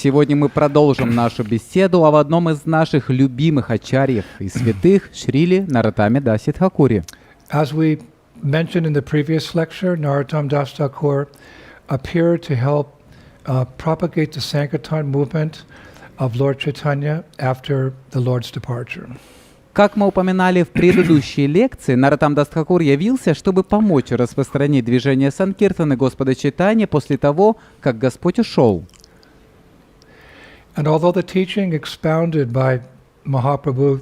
Сегодня мы продолжим нашу беседу об одном из наших любимых ачарьев и святых Шриле Нароттаме Дасе Тхакуре. As we mentioned in the previous lecture, Narottam Das Thakur appeared to help propagate the Sankirtan movement of Lord Chaitanya after the Lord's departure. Как мы упоминали в предыдущей лекции, Нароттам Дас Тхакур явился, чтобы помочь распространить движение Санкиртаны Господа Чайтаньи после того, как Господь ушел. And although the teaching expounded by Mahaprabhu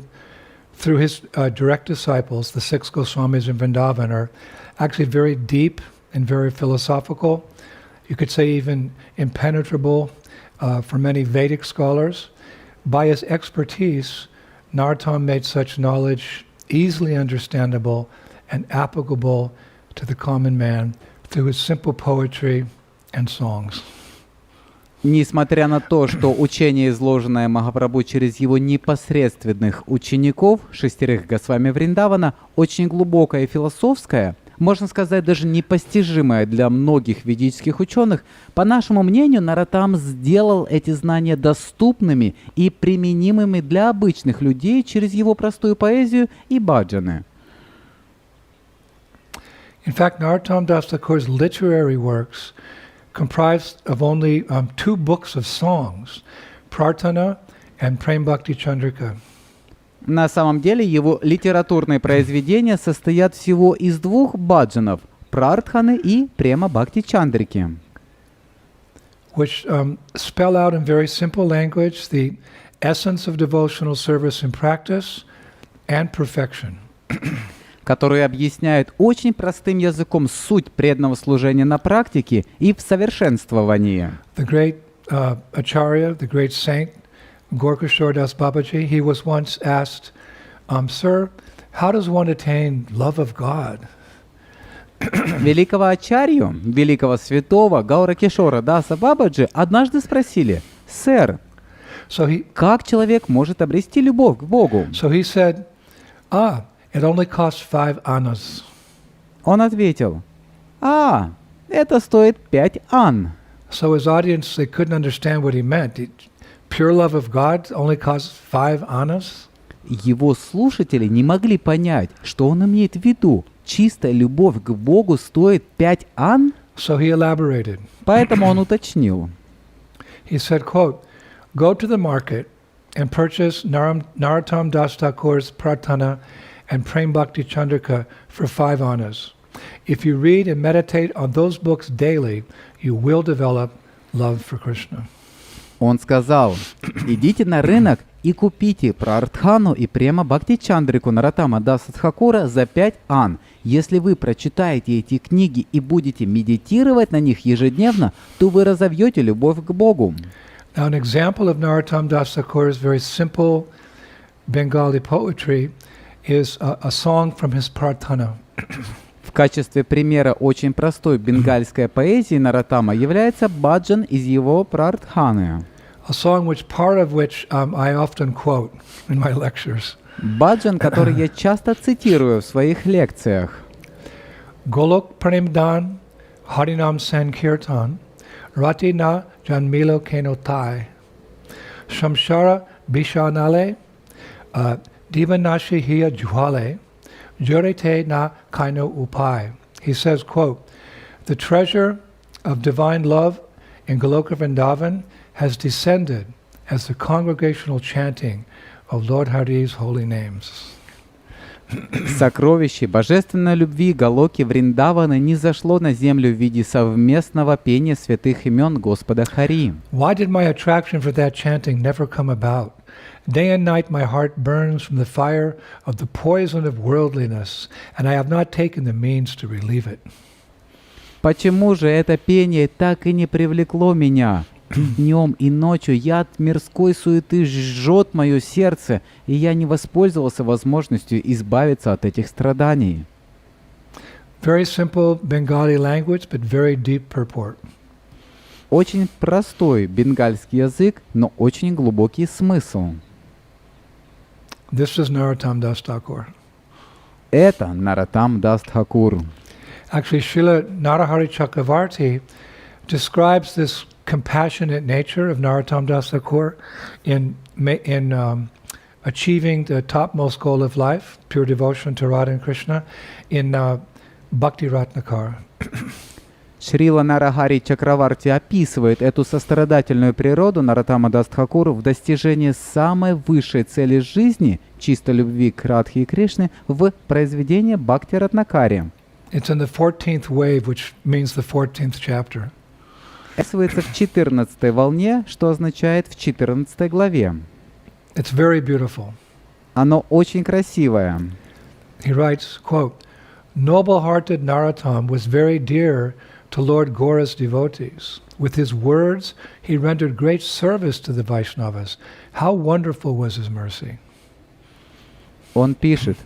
through his direct disciples, the six Goswamis in Vrindavan, are actually very deep and very philosophical, you could say even impenetrable for many Vedic scholars, by his expertise, Narottam made such knowledge easily understandable and applicable to the common man through his simple poetry and songs. Несмотря на то, что учение, изложенное Махапрабху через его непосредственных учеников, шестерых Госвами Вриндавана, очень глубокое и философское, можно сказать, даже непостижимое для многих ведических ученых, по нашему мнению, Нароттам сделал эти знания доступными и применимыми для обычных людей через его простую поэзию и баджаны. In fact, Narottam Das Thakur's literary works comprised of only two books of songs, Prarthana and Prem Bhakti Chandrika. На самом деле его литературные произведения состоят всего из двух баджанов – Прартханы и Према Бхакти Чандрики, which spell out in very simple language the essence of devotional service and practice and perfection. которые объясняют очень простым языком суть преданного служения на практике и в совершенствовании. The great Acharya, the great saint, Gorkashore Das Babaji, he was once asked, Sir, how does one attain love of God? Великого ачарью, великого святого Гауракишора Даса Бабаджи однажды спросили: «Сэр, как человек может обрести любовь к Богу?» So he said, it only costs 5 annas. Он ответил: это стоит 5 ан. So his audience, they couldn't understand what he meant. Pure love of God only costs 5 annas? Его слушатели не могли понять, что он имеет в виду. Чистая любовь к Богу стоит 5 ан? So he elaborated. Поэтому он уточнил. He said, quote, go to the market and purchase Narottam Das Thakur's Prarthana and Prem Bhakti Chandrika for 5 annas. If you read and meditate on those books daily, you will develop love for Krishna. Он сказал: идите на рынок и купите Прартхану и Према Бхакти Чандрику Нароттама Даса Тхакура за 5 ан. Если вы прочитаете эти книги и будете медитировать на них ежедневно, то вы разовьете любовь к Богу. Now, an example of Narottam Das Thakur's very simple Bengali poetry is a song from his Prarthana. В качестве примера очень простой бенгальской поэзии Нароттама является баджан из его Прартханы. A song part of which I often quote in my lectures. Баджан, который я часто цитирую в своих лекциях. Golok Pranimdan Harinam Sankirtan Rati na Janmilo Kenotai Shamshara Bishanale Divanashi Hiya Juhale Jurete na Kaino Upai. He says, quote, the treasure of divine love in Goloka Vrindavan has descended as the congregational chanting of Lord Hari's holy names. Сокровище божественной любви Галоки Вриндавана низошло на землю в виде совместного пения святых имен Господа Хари. Why did my attraction for that chanting never come about? Day and night my heart burns from the fire of the poison of worldliness, and I have not taken the means to relieve it. Почему же это пение так и не привлекло меня? Днем и ночью яд мирской суеты жжет мое сердце, и я не воспользовался возможностью избавиться от этих страданий. Very simple Bengali language, but very deep purport. Очень простой бенгальский язык, но очень глубокий смысл. This is Narottam Das Thakur. Это Нароттам Дас Тхакур. Actually, Srila Narahari Chakravarti describes this compassionate nature of Narottam Das Thakur in achieving the topmost goal of life, pure devotion to Radha and Krishna, in Bhakti Ratnakara. Шрила Нарагари Чакраварти описывает эту сострадательную природу Нароттама Дас Тхакур в достижении самой высшей цели жизни, чистой любви к Радхе и Кришне, в произведении Бхакти Ратнакари. It's in the 14th wave, which means the 14th chapter. Описывается в 14 волне, что означает в 14 главе. It's very beautiful. Оно очень красивое. He writes, quote, "Noble-hearted Narottam was very dear to Lord Gaura's devotees. With his words, he rendered great service to the Vaishnavas. How wonderful was his mercy." Он пишет: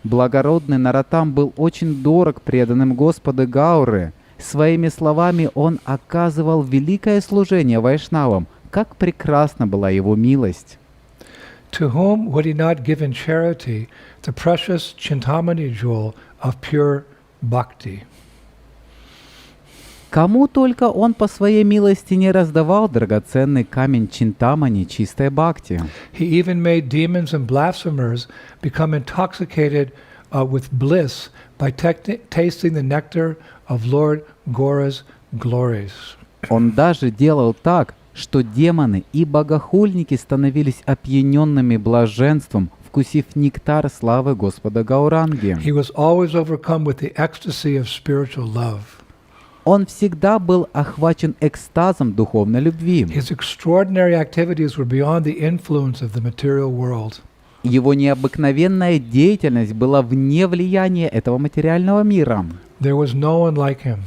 «Благородный Нароттам был очень дорог преданным Господа Гауры. Своими словами он оказывал великое служение вайшнавам. Как прекрасна была его милость!» To whom would he not give in charity the precious Chintamani jewel of pure bhakti? Кому только он по своей милости не раздавал драгоценный камень Чинтамани, чистой бхакти. He even made demons and blasphemers become intoxicated with bliss by tasting the nectar of Lord Gaura's glories. Он даже делал так, что демоны и богохульники становились опьяненными блаженством, вкусив нектар славы Господа Гауранги. He was always overcome with the ecstasy of spiritual love. Он всегда был охвачен экстазом духовной любви. His extraordinary activities were beyond the influence of the material world. Его необыкновенная деятельность была вне влияния этого материального мира. There was no one like him.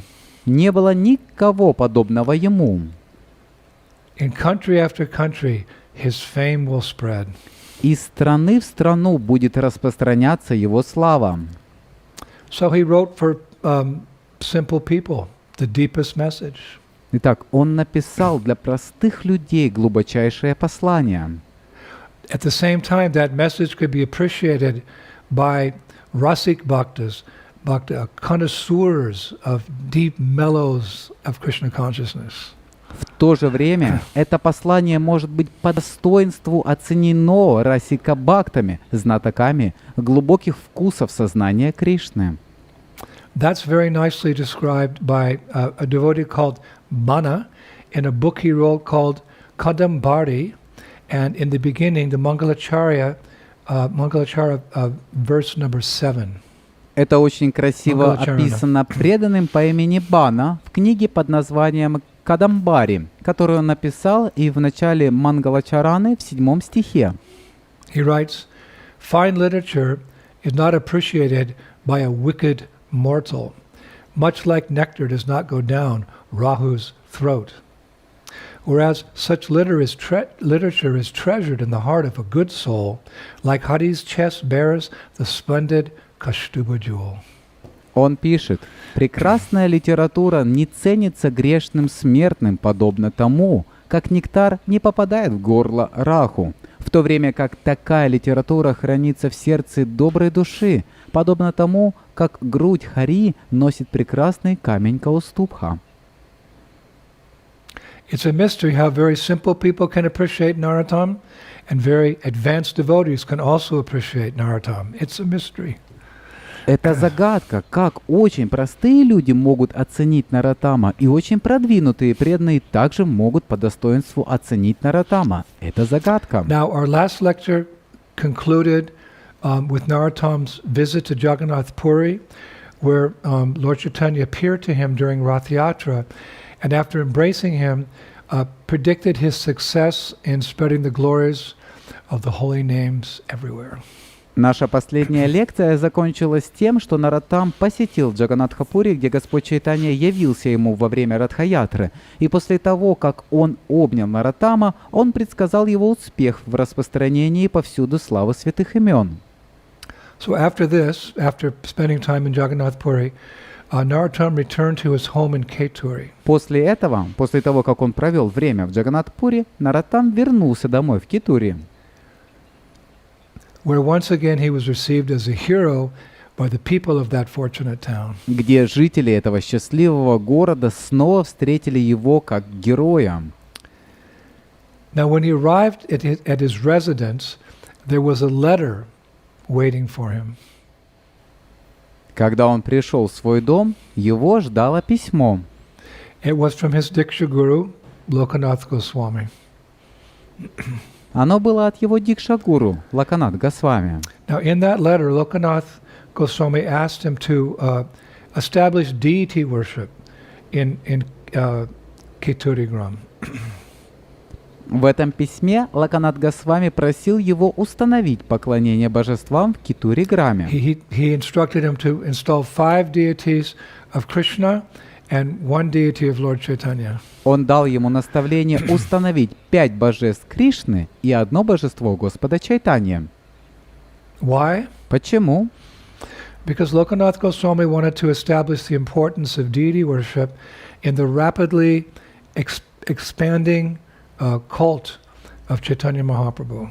Не было никого подобного ему. In country after country, his fame will spread. Из страны в страну будет распространяться его слава. So he wrote for simple people the deepest message. Итак, он написал для простых людей глубочайшее послание. At the same time, that message could be appreciated by Rasik Bhaktas, connoisseurs of deep mellows of Krishna consciousness. В то же время это послание может быть по достоинству оценено расикабхактами, знатоками глубоких вкусов сознания Кришны. That's very nicely described by a devotee called Mana in a book he wrote called Kadambari, and in the beginning, the Mangalacharya verse number 7. Это очень красиво Мангалачарана. описано преданным по имени Бана в книге под названием Кадамбари, которую он написал и в начале Мангалачараны в 7 стихе. He writes, "Fine literature is not appreciated by a wicked mortal, much like nectar does not go down Rahu's throat. Whereas such literature is treasured in the heart of a good soul, like Hari's chest bears the splendid Kaustubha jewel." Он пишет: «Прекрасная литература не ценится грешным смертным, подобно тому, как нектар не попадает в горло Раху, в то время как такая литература хранится в сердце доброй души, подобно тому, как грудь Хари носит прекрасный камень Каустубха». It's a mystery how very simple people can appreciate Narottam, and very advanced devotees can also appreciate Narottam. It's a mystery. Это загадка, как очень простые люди могут оценить Нароттама, и очень продвинутые преданные также могут по достоинству оценить Нароттама. Это загадка. Now, our last lecture concluded with Narottam's visit to Jagannath Puri, where Lord Chaitanya appeared to him during Rath Yatra, and after embracing him, predicted his success in spreading the glories of the holy names everywhere. Наша последняя лекция закончилась тем, что Нароттам посетил Джаганнатхапури, где Господь Чайтанья явился ему во время Радха-ятры, и после того, как он обнял Нароттама, он предсказал его успех в распространении повсюду славы святых имен. So after this, after spending time in Jagannath Puri, Narottam returned to his home in Keturi. После этого, после того, как он провел время в Джаганнатхапури, Нароттам вернулся домой в Кетури, where once again he was received as a hero or the people of that fortunate town. где жители этого счастливого города снова встретили его как героя. Now, when he arrived at his residence, there was a letter waiting for him. Когда он пришел в свой дом, его ждало письмо. It was from his Diksha Guru, Lokanath Goswami. Оно было от его дикша-гуру Локанат Госвами. Now, in that letter, Lokanath Goswami asked him to establish deity worship in Keturigram. В этом письме Локанат Госвами просил его установить поклонение божествам в Китури-граме. He instructed him to install 5 deities of Krishna and 1 deity of Lord Chaitanya. Он дал ему наставление установить 5 божеств Кришны и одно божество Господа Чайтанья. Why? Почему? Because Lokanath Goswami wanted to establish the importance of deity worship in the rapidly expanding cult of Chaitanya Mahaprabhu.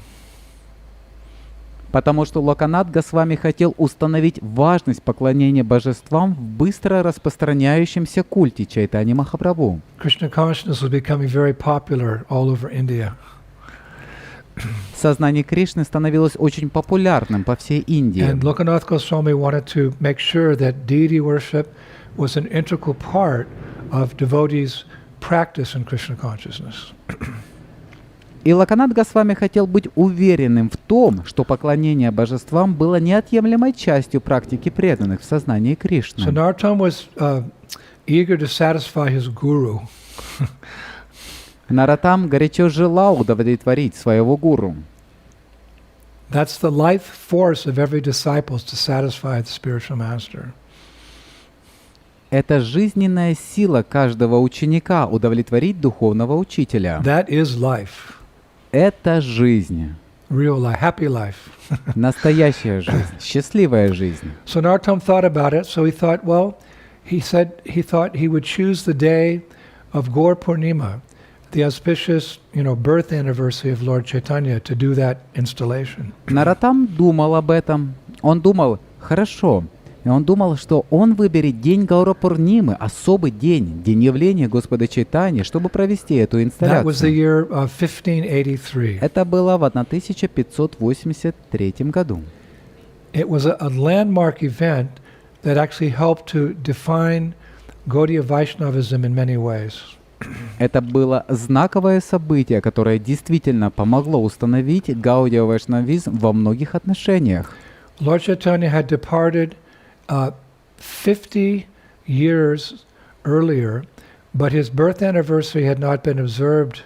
Потому что Локанат Госвами хотел установить важность поклонения божествам в быстро распространяющемся культе Чайтаньи Махапрабху. Krishna consciousness was becoming very popular all over India. Сознание Кришны становилось очень популярным по всей Индии. And Lokanath Goswami wanted to make sure that deity worship was an integral part of devotees' practice in Krishna consciousness. И Локанат Госвами хотел быть уверенным в том, что поклонение божествам было неотъемлемой частью практики преданных в сознании So Кришны. Narottam was eager to satisfy his guru. Нароттам горячо желал удовлетворить своего гуру. That's the life force of every disciple, is to satisfy the spiritual master. Это жизненная сила каждого ученика удовлетворить духовного учителя. That is life, Это жизнь. real life, happy life. Настоящая жизнь. Счастливая жизнь. So Narottam thought about it. So he thought, well, he thought he would choose the day of Gaur Purnima, the auspicious, birth anniversary of Lord Chaitanya, to do that installation. Нароттам думал об этом. Он думал, хорошо. И он думал, что он выберет день Гаура Пурнимы, особый день, день явления Господа Чайтаньи, чтобы провести эту That was the инсталляцию. year of 1583. Это было в 1583 году. It was a landmark event that actually helped to define Gaudiya Vaishnavism in many ways. Это было знаковое событие, которое действительно помогло установить Гаудия Вайшнавизм во многих отношениях. Lord Chaitanya had departed 50 years earlier, but his birth anniversary had not been observed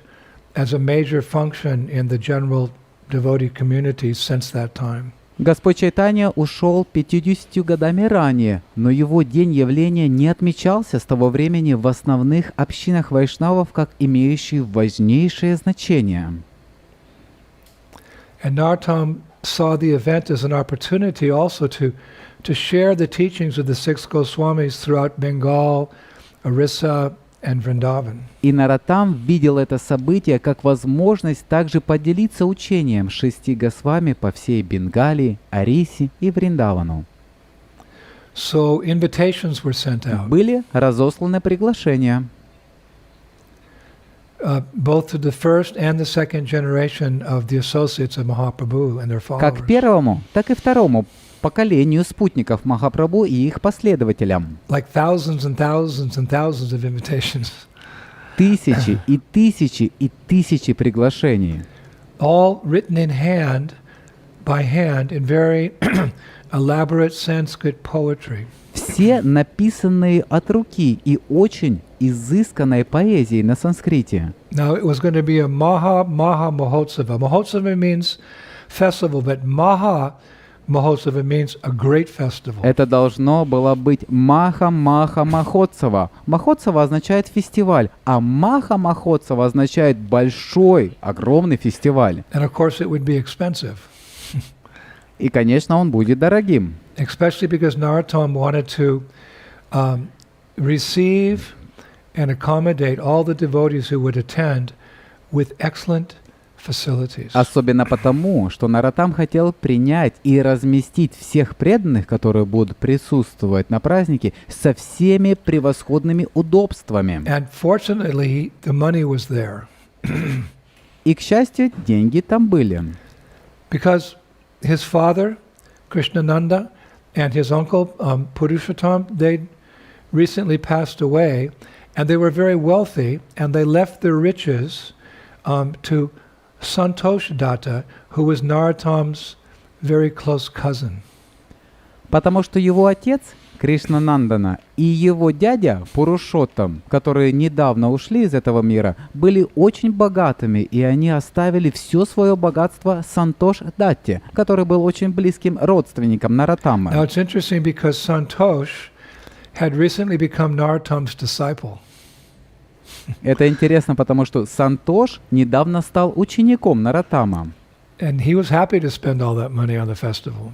as a major function in the general devotee community since that time. Господь Чайтанья ушел 50 годами ранее, но его день явления не отмечался с того времени в основных общинах вайшнавов как имеющий важнейшее значение. And Narottam saw the event as an opportunity also to share the teachings of the 6 Goswamis throughout Bengal, Orissa, and Vrindavan. И Нароттам видел это событие как возможность также поделиться учением 6 Госвами по всей Бенгалии, Орисе и Вриндавану. So invitations were sent out, Были разосланы приглашения both to the first and the second generation of the associates of Mahaprabhu and their как followers. первому, так и второму поколению спутников Махапрабху и их последователям. Like thousands and thousands and thousands of invitations, Тысячи и тысячи и тысячи приглашений. all written in hand, by hand, in very elaborate Sanskrit poetry. Все написанные от руки и очень изысканной поэзией на санскрите. Now it was going to be a Maha Mahotsava. Mahotsava means festival, but Maha Mahotsava means a great festival. Это должно было быть Маха-Маха-Махотсава. Махотсава означает фестиваль, а Маха-Махотсава означает большой, огромный фестиваль. And of course it would be expensive, И, конечно, он будет дорогим. especially because Narottam wanted to receive and accommodate all the devotees who would attend with excellent facilities. Особенно потому, что Наратам хотел принять и разместить всех преданных, которые будут присутствовать на празднике, со всеми превосходными удобствами. And fortunately, the money was there И, к счастью, деньги там были. because his father, Krishnananda, and his uncle, Purushottam, they recently passed away, and they were very wealthy, and they left their riches to Santosh Datta, who was Narottam's very close cousin. Потому что его отец, Кришнанандана, и его дядя, Пурушоттам, которые недавно ушли из этого мира, были очень богатыми, и они оставили все свое богатство Сантош Датте, который был очень близким родственником Now Наратамы. it's interesting because Santosh had recently become Narottam's disciple. Это интересно, потому что Сантош недавно стал учеником Наратама. And he was happy to spend all that money on the festival.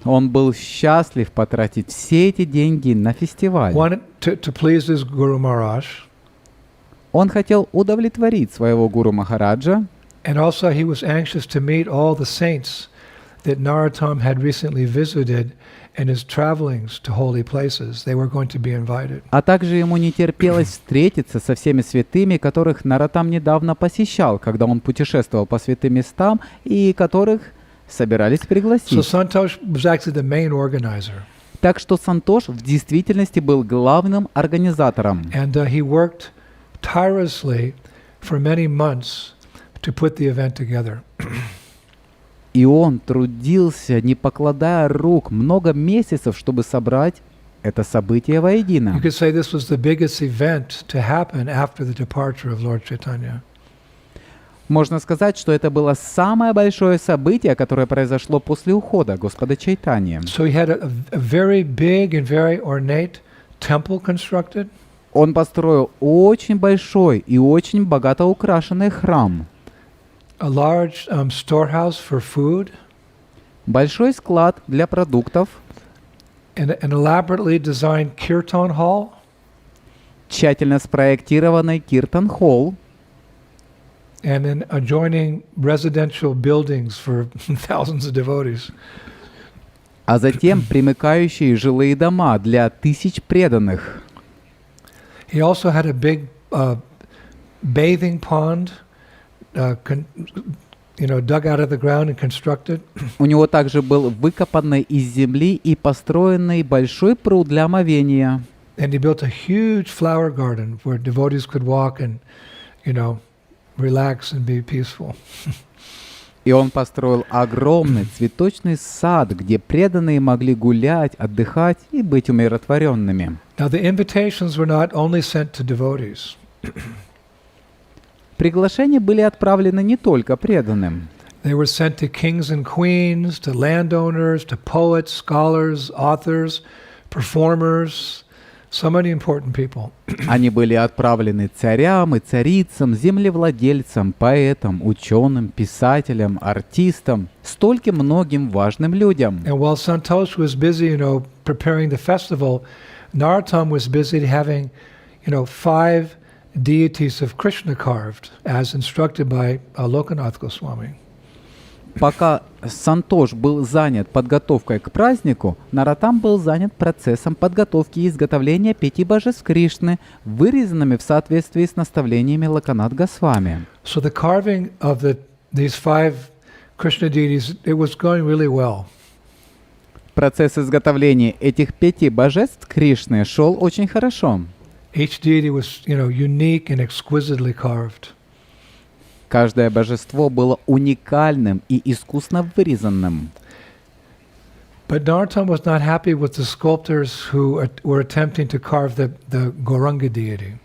Он был счастлив потратить все эти деньги на фестиваль. Wanted to please his Guru Maharaj, Он хотел удовлетворить своего гуру Махараджа, and also he was anxious to meet all the saints that Narottam had recently visited in his travelings to holy places. They were going to be invited. а также ему не терпелось встретиться со всеми святыми, которых Наратам недавно посещал, когда он путешествовал по святым местам, и которых собирались So пригласить. Santosh was actually the main organizer, Так что Сантош в действительности был главным организатором. and he worked tirelessly for many months to put the event together. И он трудился, не покладая рук, много месяцев, чтобы собрать это событие You воедино. could say this was the biggest event to happen after the departure of Lord Chaitanya. Можно сказать, что это было самое большое событие, которое произошло после ухода Господа Чайтаньи. So he had a very big and very ornate temple constructed. Он построил очень большой и очень богато украшенный храм, A large storehouse for food, большой склад для продуктов, and an elaborately designed kirtan hall, тщательно спроектированный киртан-холл, and then adjoining residential buildings for thousands of devotees. а затем примыкающие жилые дома для тысяч преданных. He also had a big bathing pond, dug out of the ground and constructed. У него также был выкопанный из земли и построенный большой пруд для омовения. And he built a huge flower garden where devotees could walk and, relax and be peaceful. И он построил огромный цветочный сад, где преданные могли гулять, отдыхать и быть умиротворенными. Now the invitations were not only sent to devotees. Приглашения были отправлены не только преданным. They were sent to kings and queens, to landowners, to poets, scholars, authors, performers, so many important people. Они были отправлены царям и царицам, землевладельцам, поэтам, ученым, писателям, артистам, стольким многим важным людям. And while Santosh was busy, preparing the festival, Narottam was busy having, 5 deities of Krishna carved, as instructed by Lokanath Goswami. Пока Сантош был занят подготовкой к празднику, Наратам был занят процессом подготовки и изготовления 5 божеств Кришны, вырезанными в соответствии с наставлениями Локанат Госвами. So the carving of these 5 Krishna deities, it was going really well. Процесс изготовления этих 5 божеств Кришны шел очень хорошо. Each deity was, unique and exquisitely carved. Каждое божество было уникальным и искусно вырезанным. But Narottam was not happy with the sculptors who were attempting to carve the Gauranga deity.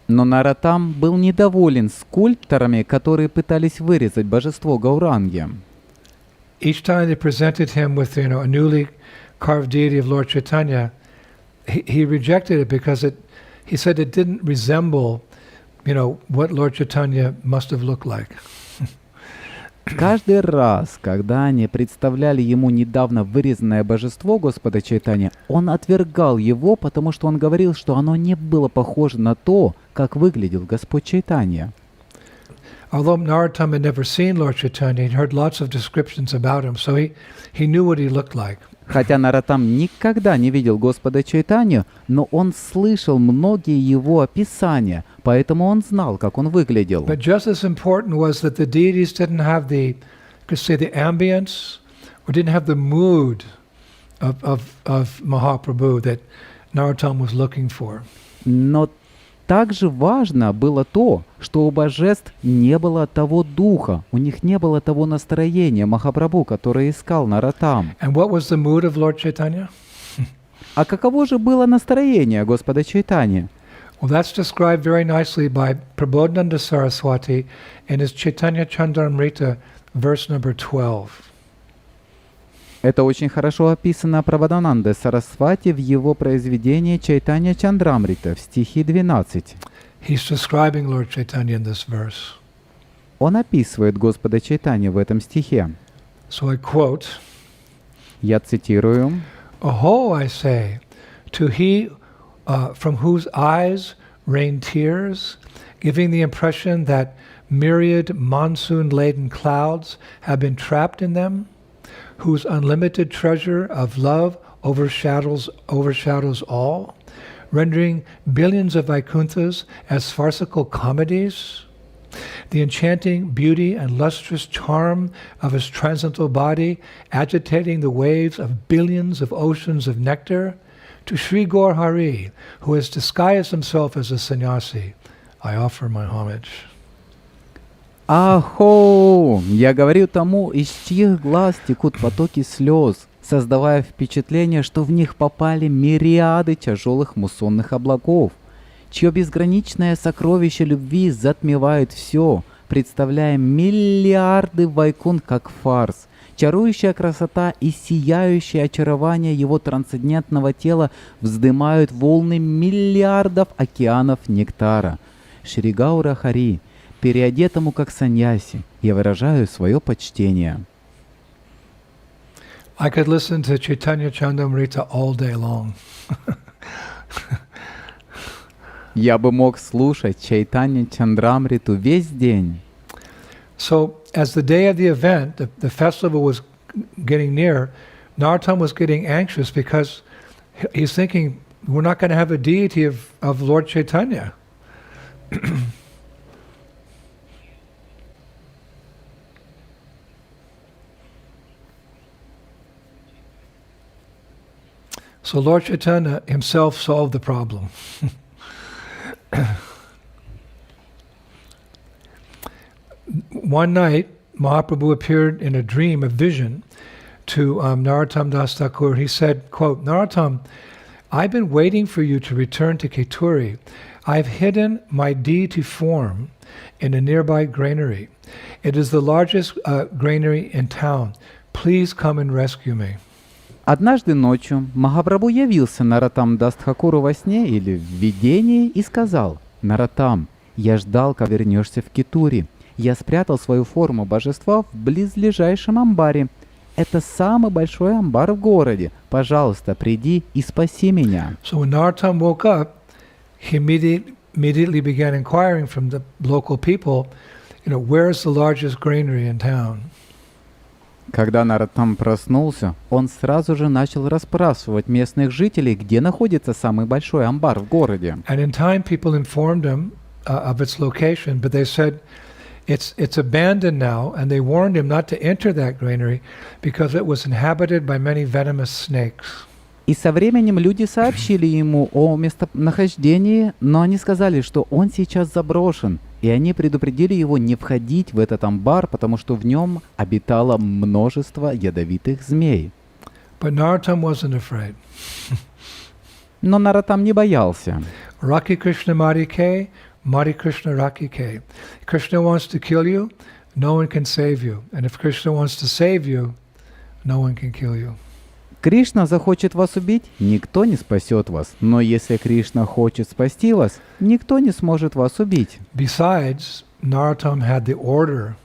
Но Наратам был недоволен скульпторами, которые пытались вырезать божество Гауранги. Each time they presented him with, a newly carved deity of Lord Chaitanya, he rejected it because he said it didn't resemble, what Lord Chaitanya must have looked like. Каждый раз, когда они представляли ему недавно вырезанное божество Господа Чайтаньи, он отвергал его, потому что он говорил, что оно не было похоже на то, как выглядел Господь Чайтанья. although Narottam had never seen Lord Chaitanya, he'd heard lots of descriptions about him, so he knew what he looked like. Хотя Наратам никогда не видел Господа Чайтанью, но он слышал многие его описания, поэтому он знал, как он выглядел. But just as important was that the deities didn't have the, could say, the ambience, or didn't have the mood of Mahaprabhu that Narottam was looking for. Но также важно было то, что у божеств не было того духа, у них не было того настроения Махапрабху, которое искал Наратам. And what was the mood of Lord Chaitanya? А каково же было настроение Господа Чайтаньи? Well, that's described very nicely by Prabodhananda Saraswati in his Chaitanya Chandramrita, verse number 12. Это очень хорошо описано Прабодханандой Сарасвати в его произведении Чайтанья Чандрамрита в стихе 12. He's describing Lord Chaitanya in this verse. Он описывает Господа Чайтанью в этом стихе. So I quote, Я цитирую. Aho, I say, to he from whose eyes rain tears, giving the impression that myriad monsoon-laden clouds have been trapped in them, whose unlimited treasure of love overshadows all, rendering billions of Vaikunthas as farcical comedies. The enchanting beauty and lustrous charm of his transcendental body agitating the waves of billions of oceans of nectar, to Sri Gaur Hari, who has disguised himself as a sannyasi, I offer my homage. Ахо! Я говорю тому, из чьих глаз текут потоки слез, создавая впечатление, что в них попали мириады тяжелых муссонных облаков, чье безграничное сокровище любви затмевает все, представляя миллиарды вайкун как фарс. Чарующая красота и сияющее очарование его трансцендентного тела вздымают волны миллиардов океанов нектара. Шри Гаура Хари, переодетому как саньяси, я выражаю свое почтение. I could listen to Chaitanya Chandamrita all day long. Я бы мог слушать Чайтанья Чандрамриту весь день. So, as the day of the event, the festival was getting near, Narottam was getting anxious because he's thinking, we're not going to have a deity of Lord Chaitanya. So Lord Chaitanya himself solved the problem. One night, Mahaprabhu appeared in a dream, a vision, to Narottam Das Thakur. He said, quote, Narottam, I've been waiting for you to return to Keturi. I've hidden my deity form in a nearby granary. It is the largest granary in town. Please come and rescue me. Однажды ночью Махапрабху явился Наратам Дастхакуру во сне или в видении и сказал: «Наратам, я ждал, когда вернешься в Кетури. Я спрятал свою форму божества в близлежащем амбаре. Это самый большой амбар в городе. Пожалуйста, приди и спаси меня». So when Narottam woke up, he immediately began inquiring from the local people, where's the largest granary in town? Когда Наратам проснулся, он сразу же начал расспрашивать местных жителей, где находится самый большой амбар в городе. And in time, people informed him of its location, but they said it's abandoned now, and they warned him not to enter that granary because it was inhabited by many venomous snakes. И со временем люди сообщили ему о местонахождении, но они сказали, что он сейчас заброшен, и они предупредили его не входить в этот амбар, потому что в нем обитало множество ядовитых змей. But Narottam wasn't afraid. Но Наратам не боялся. Raki Krishna Mari Ke, Mari Krishna Raki Ke. Krishna wants to kill you, no one can save you. And if Krishna wants to save you, no one can kill you. Кришна захочет вас убить, никто не спасет вас. Но если Кришна хочет спасти вас, никто не сможет вас убить. Besides, Narottam had the order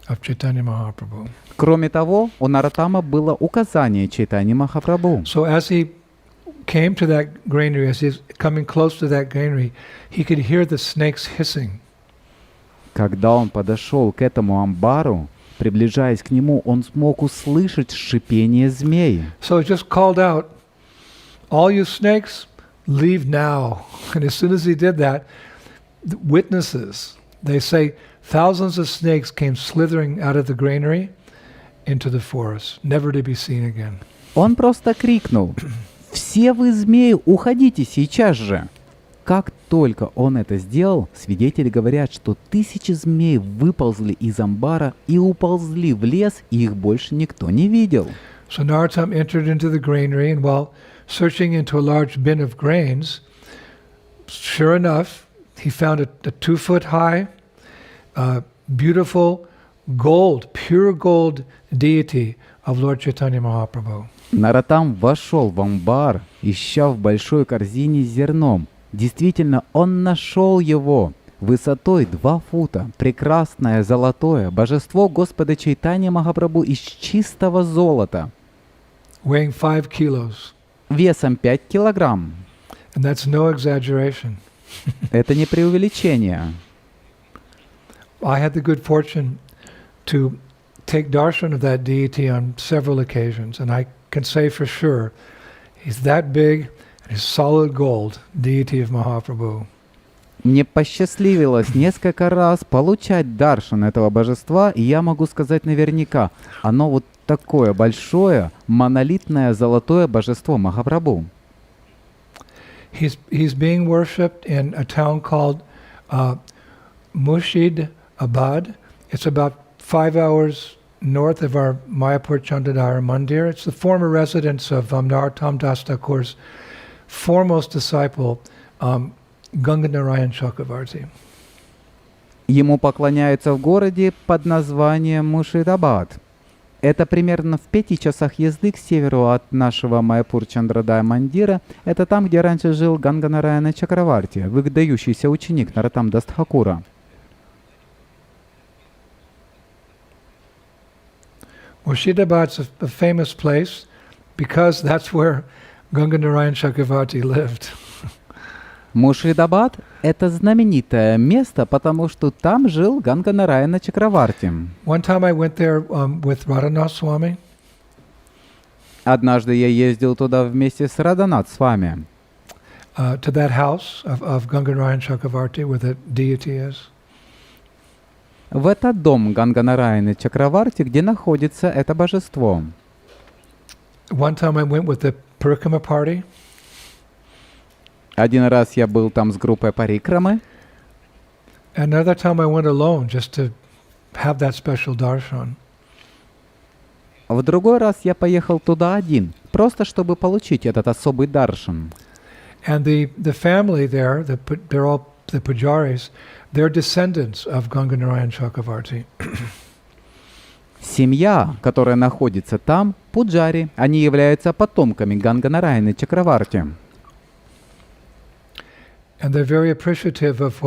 of Chaitanya Mahaprabhu. Кроме того, у Наратама было указание Чайтаньи Махапрабху. So as he came to that granary, as he's coming close to that granary, he could hear the snakes hissing. Когда он подошел к этому амбару, приближаясь к нему, он смог услышать шипение змей. So he just called out, "All you snakes, leave now." And as soon as he did that, the witnesses, they say thousands of snakes came slithering out of the granary into the forest, never to be seen again. Он просто крикнул: «Все вы, змеи, уходите сейчас же!» Как только он это сделал, свидетели говорят, что тысячи змей выползли из амбара и уползли в лес, и их больше никто не видел. So Narottam entered into the granary, and while searching into a large bin of grains, sure enough, he found a 2-foot high, beautiful gold, pure gold deity of Lord Chaitanya Mahaprabhu. Нароттам вошел в амбар, ища в большой корзине с зерном. Действительно, он нашел его высотой 2 фута, прекрасное золотое божество Господа Чайтаньи Махапрабху из чистого золота, Weighing 5 kilos. весом 5 килограмм. And that's no exaggeration. Это не преувеличение. I had the good fortune to take darshan of that deity on several occasions, and I can say for sure he's that big and he's solid gold, deity of Mahaprabhu. Мне посчастливилось несколько раз получать даршан этого божества, и я могу сказать наверняка, оно вот такое большое, монолитное золотое божество Махапрабху. He's being worshipped in a town called Murshidabad. It's about 5 hours north of our Mayapur Chandradhara Mandir. It's the former residence of Narottam Das Thakur's foremost disciple, Ganganarayan Chakravarti. Ему поклоняются в городе под названием Муршидабад. Это примерно в 5 часах езды к северу от нашего Майяпур Чандрадай Мандира. Это там, где раньше жил Ганганараяна Чакраварти, выдающийся ученик Нароттам Дас Тхакура. Murshidabad's a famous place because that's where Ganganarayan Chakravarti lived. Муршидабад — это знаменитое место, потому что там жил Ганганараяна Чакраварти. One time I went there with Radhanath Swami. Однажды я ездил туда вместе с Радханат с вами. To that house of Ganganarayan Chakravarti where the deity is. В этот дом Ганганараяны Чакраварти, где находится это божество. One time I went with the Parikrama party. Один раз я был там с группой парикрамы. Another time I went alone just to have that special darshan. В другой раз я поехал туда один, просто чтобы получить этот особый даршан. And the family there, they're all the pujaris, they're descendants of Ganganarayan Chakravarti. Семья, которая находится там, пуджари, они являются потомками Ганганараяны Чакраварти. And they're very appreciative of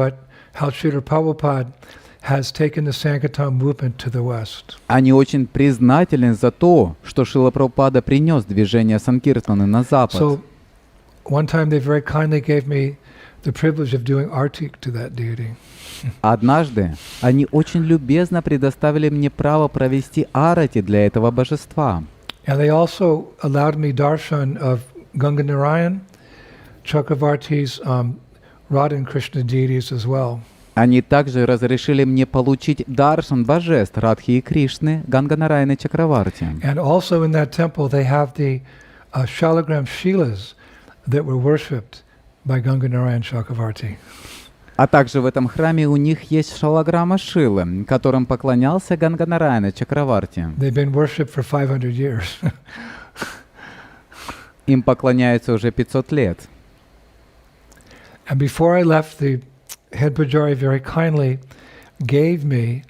how Srila Prabhupada has taken the Sankirtan movement to the West. Они очень признательны за то, что Шрила Прабхупада принес движение Санкиртаны на Запад. So one time they very kindly gave me the privilege of doing artik to that deity. Однажды они очень любезно предоставили мне право провести арати для этого божества. And they also allowed me darshan of Ganganarayan Chakravarti's Radha and Krishna deities as well. Они также разрешили мне получить даршан божеств Радхи и Кришны Ганганараяны Чакраварти. And also in that temple they have the Shalagram Shilas that were worshipped by Ganganarayan Chakravarti. А также в этом храме у них есть шалаграма Шилы, которым поклонялся Ганганараяна Чакраварти. They've been worshipped for 500 years. Им поклоняются уже 500 лет. And before I left, the head pujari very kindly gave me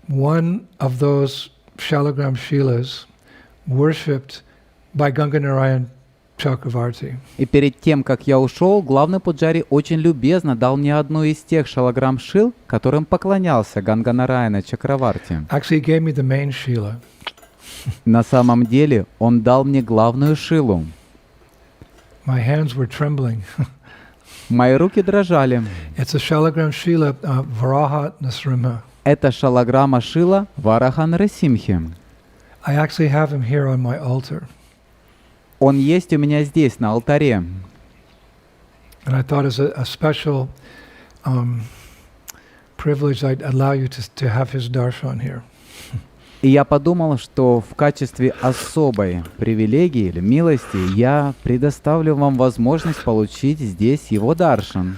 one of those Shalagram Shilas worshipped by Ganganarayan Chakravarti. И перед тем, как я ушел, главный пуджари очень любезно дал мне одну из тех шалаграм Шил, которым поклонялся Ганганараяна Чакраварти. Actually, he gave me the main Shila. На самом деле, он дал мне главную Шилу. My hands were trembling. Мои руки дрожали. It's a Shalagram Shila Varaha Nasrimha. Это шалаграмма Шила Вараха Нарасимхи. I actually have him here on my altar. Он есть у меня здесь, на алтаре. And I thought as a special privilege I'd allow you to have his darshan here. И я подумал, что в качестве особой привилегии или милости я предоставлю вам возможность получить здесь его даршан.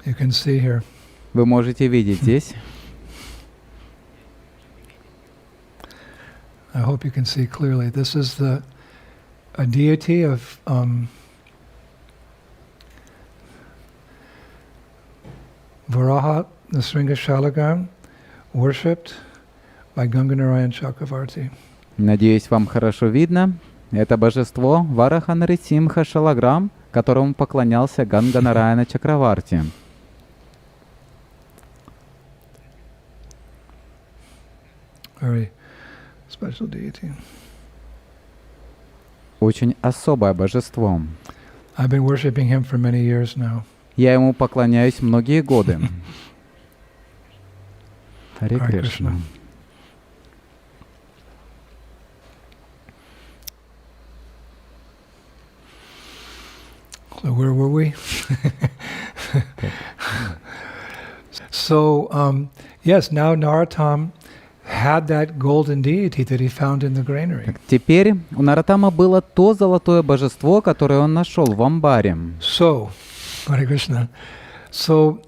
You can see here. Вы можете видеть здесь. I hope you can see clearly. This is a deity of Varaha Nasringa Shalagram, worshipped by Ganganarayan Chakravarti. Надеюсь, вам хорошо видно. Это божество Вараха Нарисимха Шалаграм, которому поклонялся Ганганараяна Чакраварти. Very special deity. Очень особое божество. I've been worshiping him for many years now. Я ему поклоняюсь многие годы. Харе Харе Кришна. Кришна. So where were we? So yes, now Narottam had that golden deity that he found in the granary. Теперь у Наратама было то золотое божество, которое он нашел в амбаре. So, Hare Krishna. So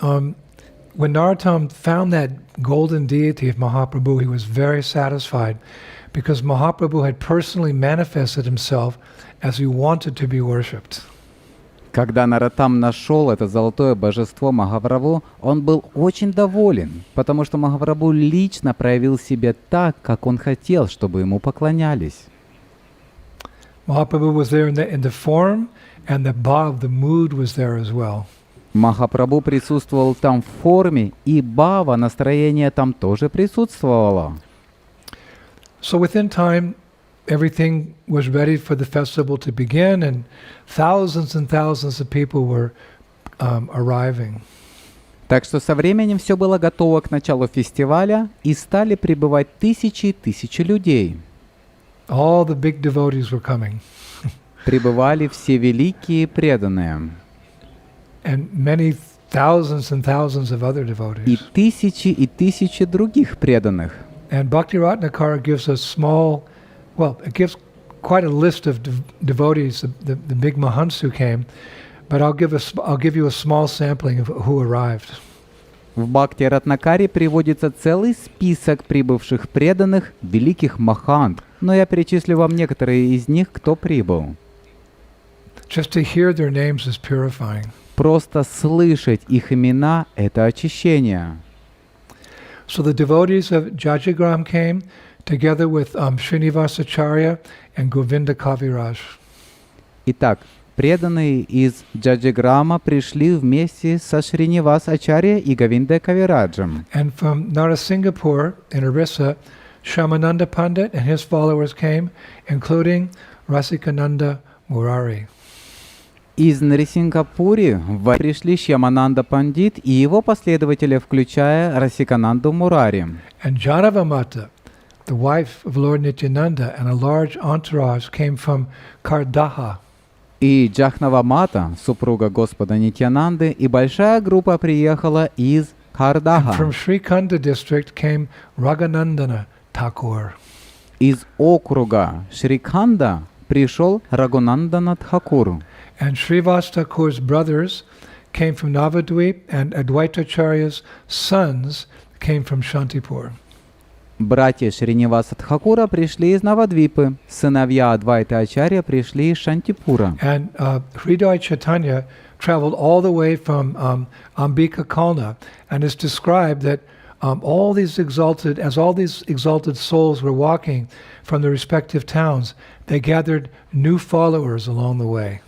when Narottam found that golden deity of Mahaprabhu, he was very satisfied because Mahaprabhu had personally manifested himself as he wanted to be worshipped. Когда Наратам нашел это золотое божество Махапрабху, он был очень доволен, потому что Махапрабху лично проявил себя так, как он хотел, чтобы ему поклонялись. Mahaprabhu was there in the form, and the bhav, the mood was there as well. Махапрабху присутствовал там в форме, и бхава, настроение там тоже присутствовало. So within time, everything was ready for the festival to begin, and thousands of people were arriving. Так что со временем все было готово к началу фестиваля, и стали прибывать тысячи и тысячи людей. All the big devotees were coming, Прибывали все великие преданные, and many thousands of other и devotees. тысячи других преданных. And Bhakti Ratnakara gives a small, well, it gives quite a list of devotees, the big mahants who came, but I'll give you a small sampling of who arrived. В Бхакти Ратнакаре приводится целый список прибывших преданных, великих махант, но я перечислю вам некоторые из них, кто прибыл. Just to hear their names is purifying. Просто слышать их имена — это очищение. So the devotees of Jajigram came together with Srinivasacharya and Govinda Kaviraj. Итак, преданные из Джаджиграма пришли вместе со Шринивас Ачарья и Говинда Кавираджем. And from Narasingapur in Orissa, Shamananda Pandit and his followers came, including Rasikananda Murari. Из Нарисингапури пришли Шьямананда Пандит и его последователи, включая Расикананду Мурари. And Janavamata, the wife of Lord Nityananda, and a large entourage came from Kardaha. И Джахнавамата, супруга Господа Нитьянанды, и большая группа приехала из And Кардаха. from Srikanda district came Raghunandana Thakur. Из округа Шрикханда пришел Рагунандана Тхакур. And Srivas Thakur's brothers came from Navadvip, and Advaitacharya's sons came from Shantipur. Братья Шриниваса Тхакура пришли из Навадвипы, сыновья Адвайта Ачарья пришли из Шантипура. And Hridaya Chaitanya traveled all the way from Ambika Kalna, and it's described that all these exalted souls were walking from the respective towns, they gathered new followers along the way.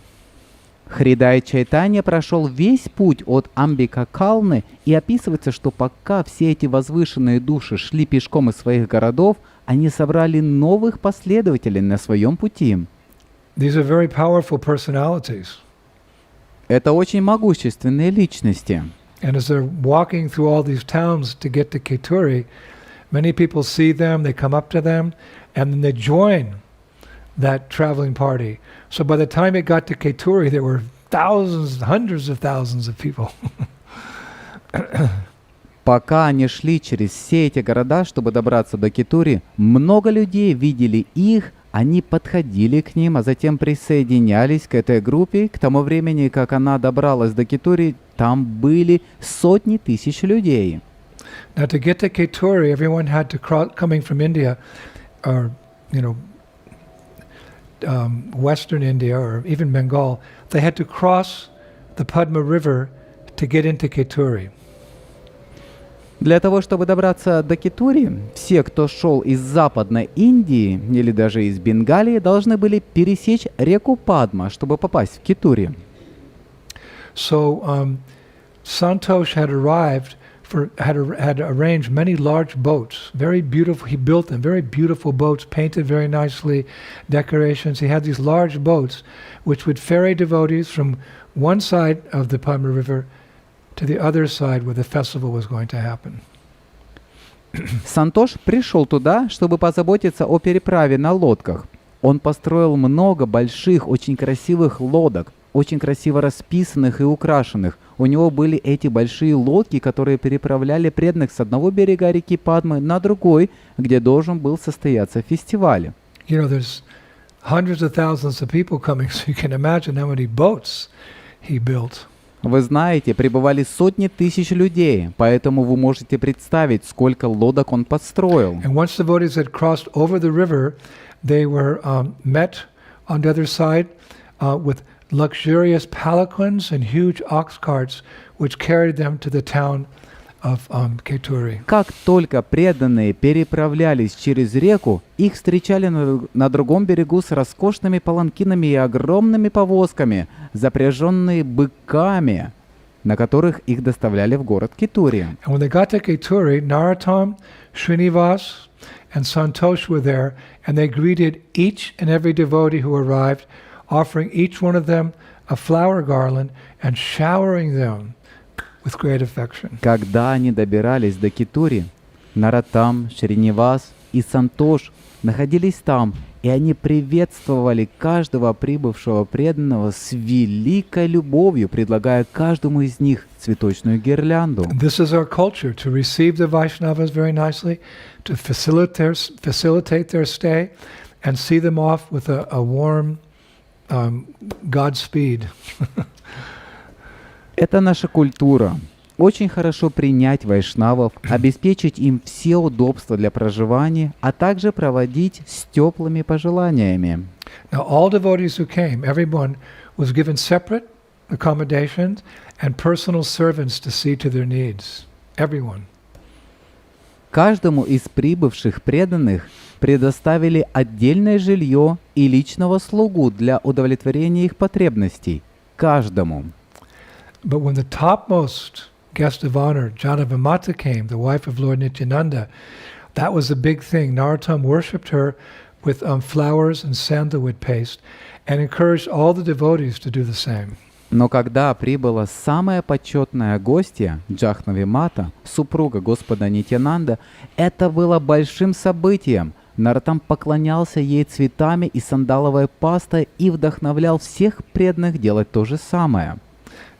Хридай Чайтанья прошел весь путь от Амбика-Калны, и описывается, что пока все эти возвышенные души шли пешком из своих городов, они собрали новых последователей на своем пути. These are very powerful personalities. Это очень могущественные личности. And as they're walking through all these towns to get to Keturi, many people see them, they come up to them, and then they join that traveling party. So by the time it got to Keturi, there were thousands, hundreds of thousands of people. Пока они шли через все эти города, чтобы добраться до Кетури, много людей видели их, они подходили к ним, а затем присоединялись к этой группе. К тому времени, как она добралась до Кетури, там были сотни тысяч людей. Now to get to Keturi, everyone had to cross, coming from India, or Western India, or even Bengal, they had to cross the Padma River to get into Keturi. Для того, чтобы добраться до Кетури, все, кто шел из Западной Индии или даже из Бенгалии, должны были пересечь реку Падма, чтобы попасть в Кетури. So Santosh had arrived had arranged many large boats, very beautiful. He built them, very beautiful boats, painted very nicely, decorations. He had these large boats, which would ferry devotees from one side of the Padma River to the other side where the festival was going to happen. Сантош пришел туда, чтобы позаботиться о переправе на лодках. Он построил много больших, очень красивых лодок, очень красиво расписанных и украшенных. У него были эти большие лодки, которые переправляли преданных с одного берега реки Падмы на другой, где должен был состояться фестиваль. You know, there's hundreds of thousands of people coming, so you can imagine how many boats he built. Вы знаете, прибывали сотни тысяч людей, поэтому вы можете представить, сколько лодок он построил. And once the devotees had crossed over the river, they were met on the other side with luxurious palanquins and huge ox carts, which carried them to the town of Keturi. Как только преданные переправлялись через реку, их встречали на другом берегу с роскошными паланкинами и огромными повозками, запряженные быками, на которых их доставляли в город Кетури. And when they got to Keturi, Narottam, Srinivas, and Santosh were there, and they greeted each and every devotee who arrived, offering each one of them a flower garland and showering them with great affection. Когда они добирались до Кетури, Нароттам, Шринивас и Сантош находились там, и они приветствовали каждого прибывшего преданного с великой любовью, предлагая каждому из них цветочную гирлянду. This is our culture, to receive the Vaishnavas very nicely, to facilitate their stay, and see them off with a warm Godspeed. Это наша культура. Очень хорошо принять вайшнавов, обеспечить им все удобства для проживания, а также проводить с теплыми пожеланиями. Now all devotees who came, everyone was given separate accommodations and personal servants to see to their needs. Everyone. Каждому из прибывших преданных предоставили отдельное жилье и личного слугу для удовлетворения их потребностей. Каждому. But when the topmost guest of honor, Janavamata, came, the wife of Lord Nityananda, that was a big thing. Narottam worshipped her with flowers and sandalwood paste and encouraged all the devotees to do the same. Но когда прибыла самая почетная гостья, Джахнавимата, супруга Господа Нитянанда, это было большим событием. Нароттам поклонялся ей цветами и сандаловой пастой и вдохновлял всех преданных делать то же самое.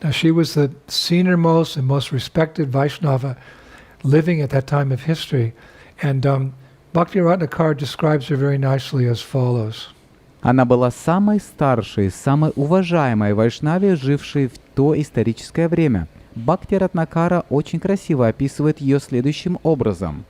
Now she was the senior-most and most respected Vaishnava living at that time of history, and Bhakti Ratnakar describes her very nicely as follows. Она была самой старшей, самой уважаемой вайшнавой, жившей в то историческое время. Бхакти Ратнакара очень красиво описывает ее следующим образом.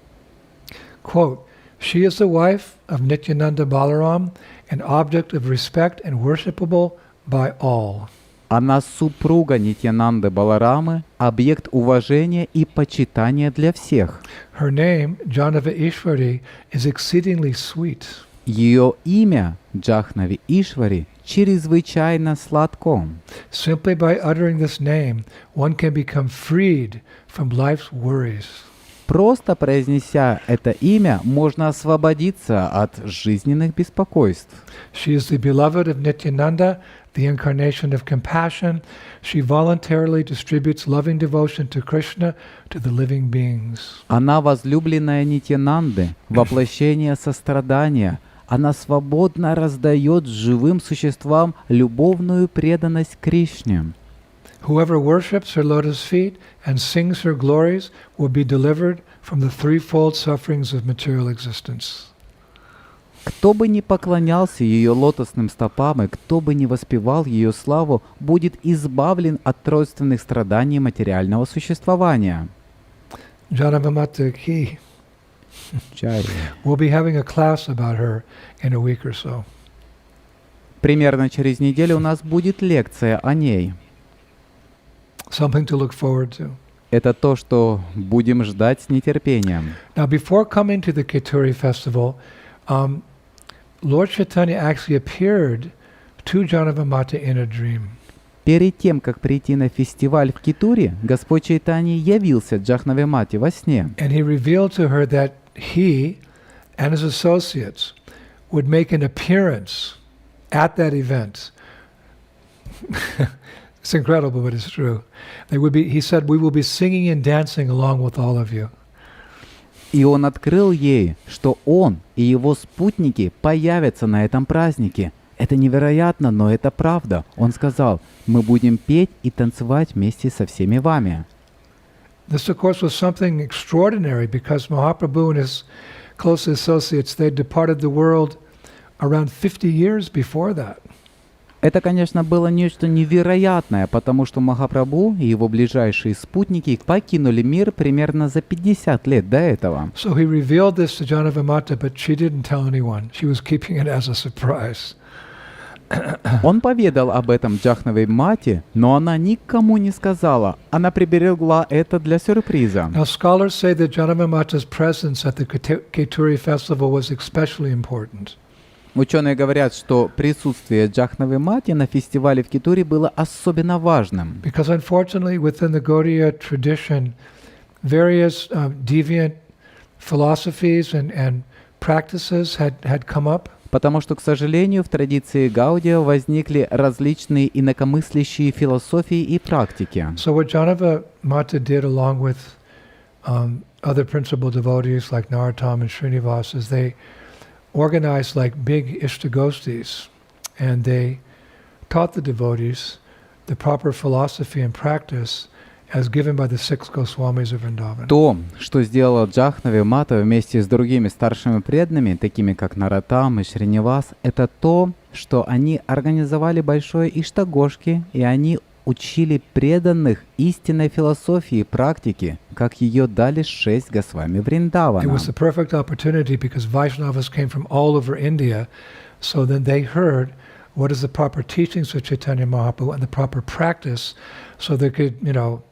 Quote, "She is the wife of Nityananda Balaram, an object of respect and worshipable by all." Она супруга Нитьянанды Баларамы, объект уважения и почитания для всех. Her name, Janava Ishwari, is exceedingly sweet. Ее имя, Джахнави Ишвари, чрезвычайно сладко. Simply by uttering this name, one can become freed from life's worries. Просто произнеся это имя, можно освободиться от жизненных беспокойств. She is the beloved of Nityananda, the incarnation of compassion. She voluntarily distributes loving devotion to Krishna to the living beings. Она возлюбленная Нитьянанды, воплощение сострадания. Она свободно раздает живым существам любовную преданность Кришне. Whoever worships her lotus feet and sings her glories will be delivered from the threefold sufferings of material existence. Кто бы ни поклонялся ее лотосным стопам и кто бы ни воспевал ее славу, будет избавлен от тройственных страданий материального существования. Janavamata Ki. Чарья. We'll be having a class about her in a week or so. Примерно через неделю у нас будет лекция о ней. Something to look forward to. Это то, что будем ждать с нетерпением. Now, before coming to the Keturi festival, Lord Chaitanya actually appeared to Janavamata in a dream. Перед тем, как прийти на фестиваль в Китуре, Господь Чайтанья явился Джахнавимате во сне. And he revealed to her that he and his associates would make an appearance at that event. It's incredible, but it's true. They would be, he said, we will be singing and dancing along with all of you. И он открыл ей, что он и его спутники появятся на этом празднике. Это невероятно, но это правда. Он сказал, мы будем петь и танцевать вместе со всеми вами. This, of course, was something extraordinary because Mahaprabhu and his close associates, they departed the world around 50 years before that. Это, конечно, было нечто невероятное, потому что Махапрабху и его ближайшие спутники покинули мир примерно за 50 лет до этого. So he revealed this to Janavamata, but she didn't tell anyone. She was keeping it as a surprise. Он поведал об этом Джахнавой Мате, но она никому не сказала. Она приберегла это для сюрприза. Now, scholars say that Janavamata's presence at the Keturi festival was especially important. Ученые говорят, что присутствие Джахнавы Мати на фестивале в Китуре было особенно важным. Because unfortunately, within the Gaudiya tradition, various deviant philosophies and practices had come up. Потому что, к сожалению, в традиции Гаудия возникли различные инакомыслящие философии и практики. So what Janavamata did along with other principal devotees like Narottam and Srinivas is they organized like big ishtagostis, and they taught the devotees the proper philosophy and practice as given by the six Goswamis of Vrindavan. То, что сделала Джахнави Мата вместе с другими старшими преданными, такими как Наратам и Шринивас, это то, что они организовали большое Иштагошки, и они учили преданных истинной философии и практики, как ее дали 6 Госвами It Вриндавана. was the perfect opportunity because Vaishnavas came from all over India, so then they heard what is the proper teachings of Chaitanya Mahaprabhu and the proper practice, so they could,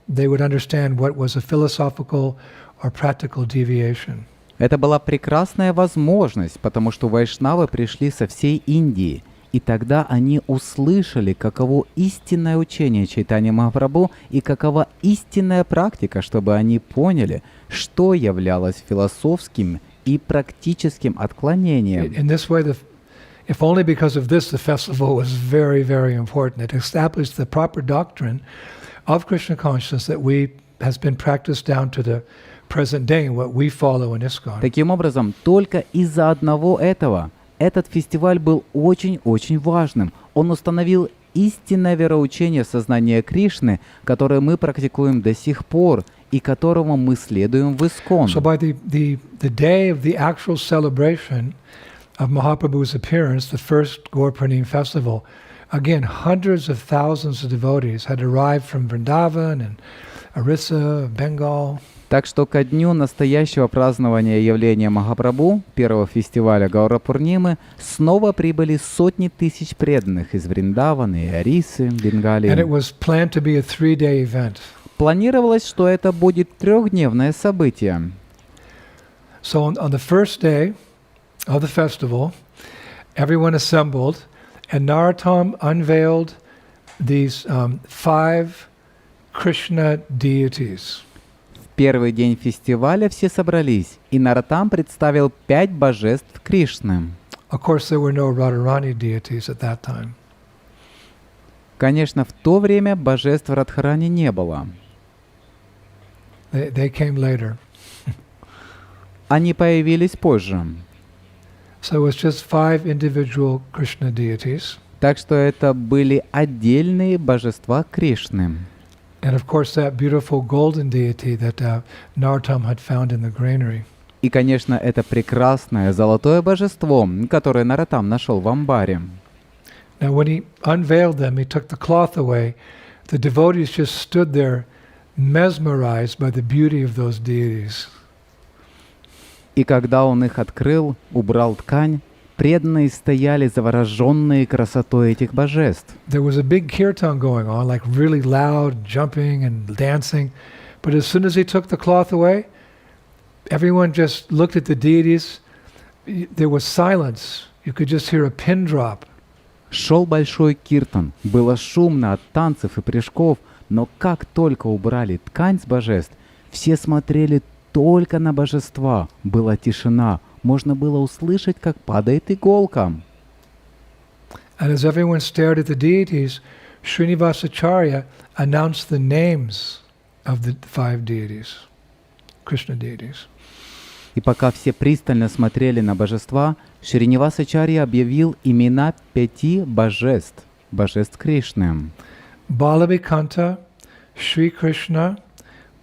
they would understand what was a philosophical or practical deviation. Это была прекрасная возможность, потому что вайшнавы пришли со всей Индии, и тогда они услышали, каково истинное учение Чайтаньи Махапрабху и какова истинная практика, чтобы они поняли, что являлось философским и практическим отклонением. In this way, if only because of this, the festival was very, very important. It established the proper doctrine of Krishna consciousness that has been practiced down to the present day and what we follow in ISKCON. Таким образом, только из-за одного этого этот фестиваль был очень-очень важным. Он установил истинное вероучение сознания Кришны, которое мы практикуем до сих пор и которому мы следуем в ИСККОН. So by the day of the actual celebration of Mahaprabhu's appearance, the first Gaur Purnima festival, again, hundreds of thousands of devotees had arrived from Vrindavan and Orissa, Bengal. Так что ко дню настоящего празднования явления Махапрабху, первого фестиваля Гаура Пурнимы, снова прибыли сотни тысяч преданных из Вриндавана и Орисы, And it Бенгалии. was planned to be a 3-day event. Планировалось, что это будет трехдневное событие. So on the first day of the festival, everyone assembled And Narottam unveiled these 5 Krishna deities. В первый день фестиваля все собрались, и Нароттам представил 5 божеств Кришны. Of course, there were no Radharani deities at that time. Конечно, в то время божеств Радхарани не было. They came later. Они появились позже. So it was just 5 individual Krishna deities. Так что это были отдельные божества Кришны. And of course, that beautiful golden deity that Narottam had found in the granary. И, конечно, это прекрасное золотое божество, которое Нароттам нашел в амбаре. Now, when he unveiled them, he took the cloth away. The devotees just stood there, mesmerized by the beauty of those deities. И когда он их открыл, убрал ткань, преданные стояли завороженные красотой этих божеств. There was a big kirtan going on, like really loud jumping and dancing. But as soon as he took the cloth away, everyone just looked at the deities. There was silence. You could just hear a pin drop. Шел большой киртан, было шумно от танцев и прыжков, но как только убрали ткань с божеств, все смотрели только на божества. Была тишина, можно было услышать, как падает иголка. And as everyone stared at the deities, Srinivasacharya announced the names of the 5 deities, Krishna deities. И пока все пристально смотрели на божества, Шринивасачарья объявил имена 5 божеств, божеств Кришны. Balabhikanta, Shri Krishna,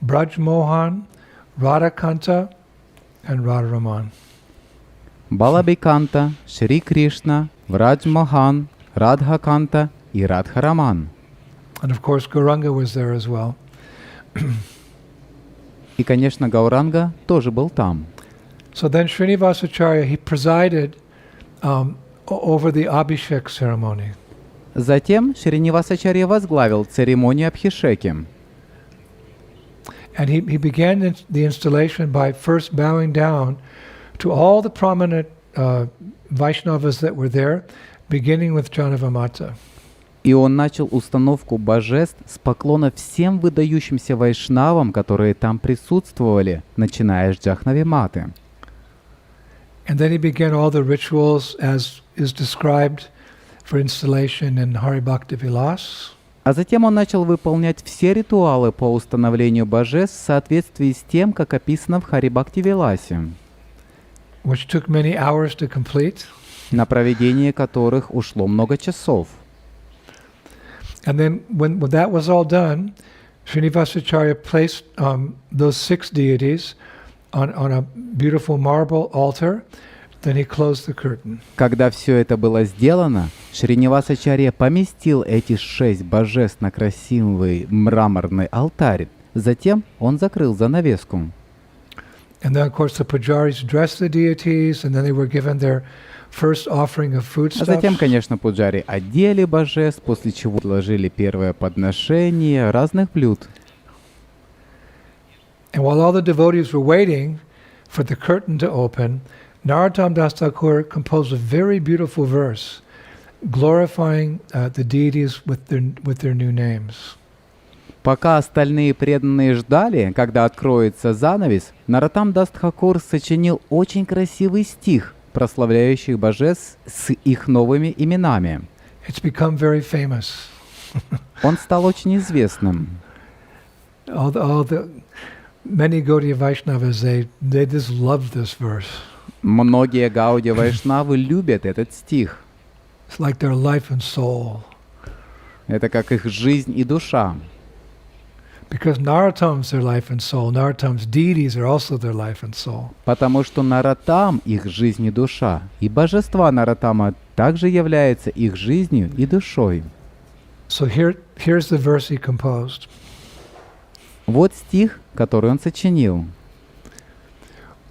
Braj Mohan, Radhakanta, and Radharaman. Балабиканта, Шри Кришна, Врадж Мохан, Радхаканта и Радхараман. And of course, Gauranga was there as well. И, конечно, Гауранга тоже был там. So then Srinivasacharya, he presided over the Abhishek ceremony. Затем Шринивасачарья возглавил церемонию Абхишеки. And he began the installation by first bowing down to all the prominent Vaishnavas that were there, beginning with Janavamata. И он начал установку божеств с поклона всем выдающимся вайшнавам, которые там присутствовали, начиная с Джахнавиматы. And then he began all the rituals as is described for installation in Hari Bhakti Vilas. А затем он начал выполнять все ритуалы по установлению божеств в соответствии с тем, как описано в Хари-Бхакти-Виласе, Which took many hours to complete. на проведение которых ушло много часов. And then when that was all done, Srinivasacharya placed those 6 deities on a beautiful marble altar. Then he closed the curtain. Когда все это было сделано, Шринивасачарья поместил эти 6 божеств на красивый мраморный алтарь. Затем он закрыл занавеску. And then, of course, the pujaris dressed the deities, and then they were given their first offering of А затем, foodstuffs. конечно, пуджари одели божеств, после чего сложили первое подношение разных блюд. And while all the devotees were waiting for the curtain to open, Narottam Das Thakur composed a very beautiful verse glorifying the deities with their new names. Пока остальные преданные ждали, когда откроется занавес, Нароттам Дас Тхакур сочинил очень красивый стих, прославляющий божеств с их новыми именами. It's become very famous. Он стал очень известным. All the many Gaudiya Vaishnavas, they just love this verse. Многие Гаудия Вайшнавы любят этот стих. It's like their life and soul. Это как их жизнь и душа. Because Narottam's their life and soul. Narottam's deities are also their life and soul. Потому что Нароттам — их жизнь и душа, и божества Нароттама также являются их жизнью и душой. So here's the verse he composed. Вот стих, который он сочинил.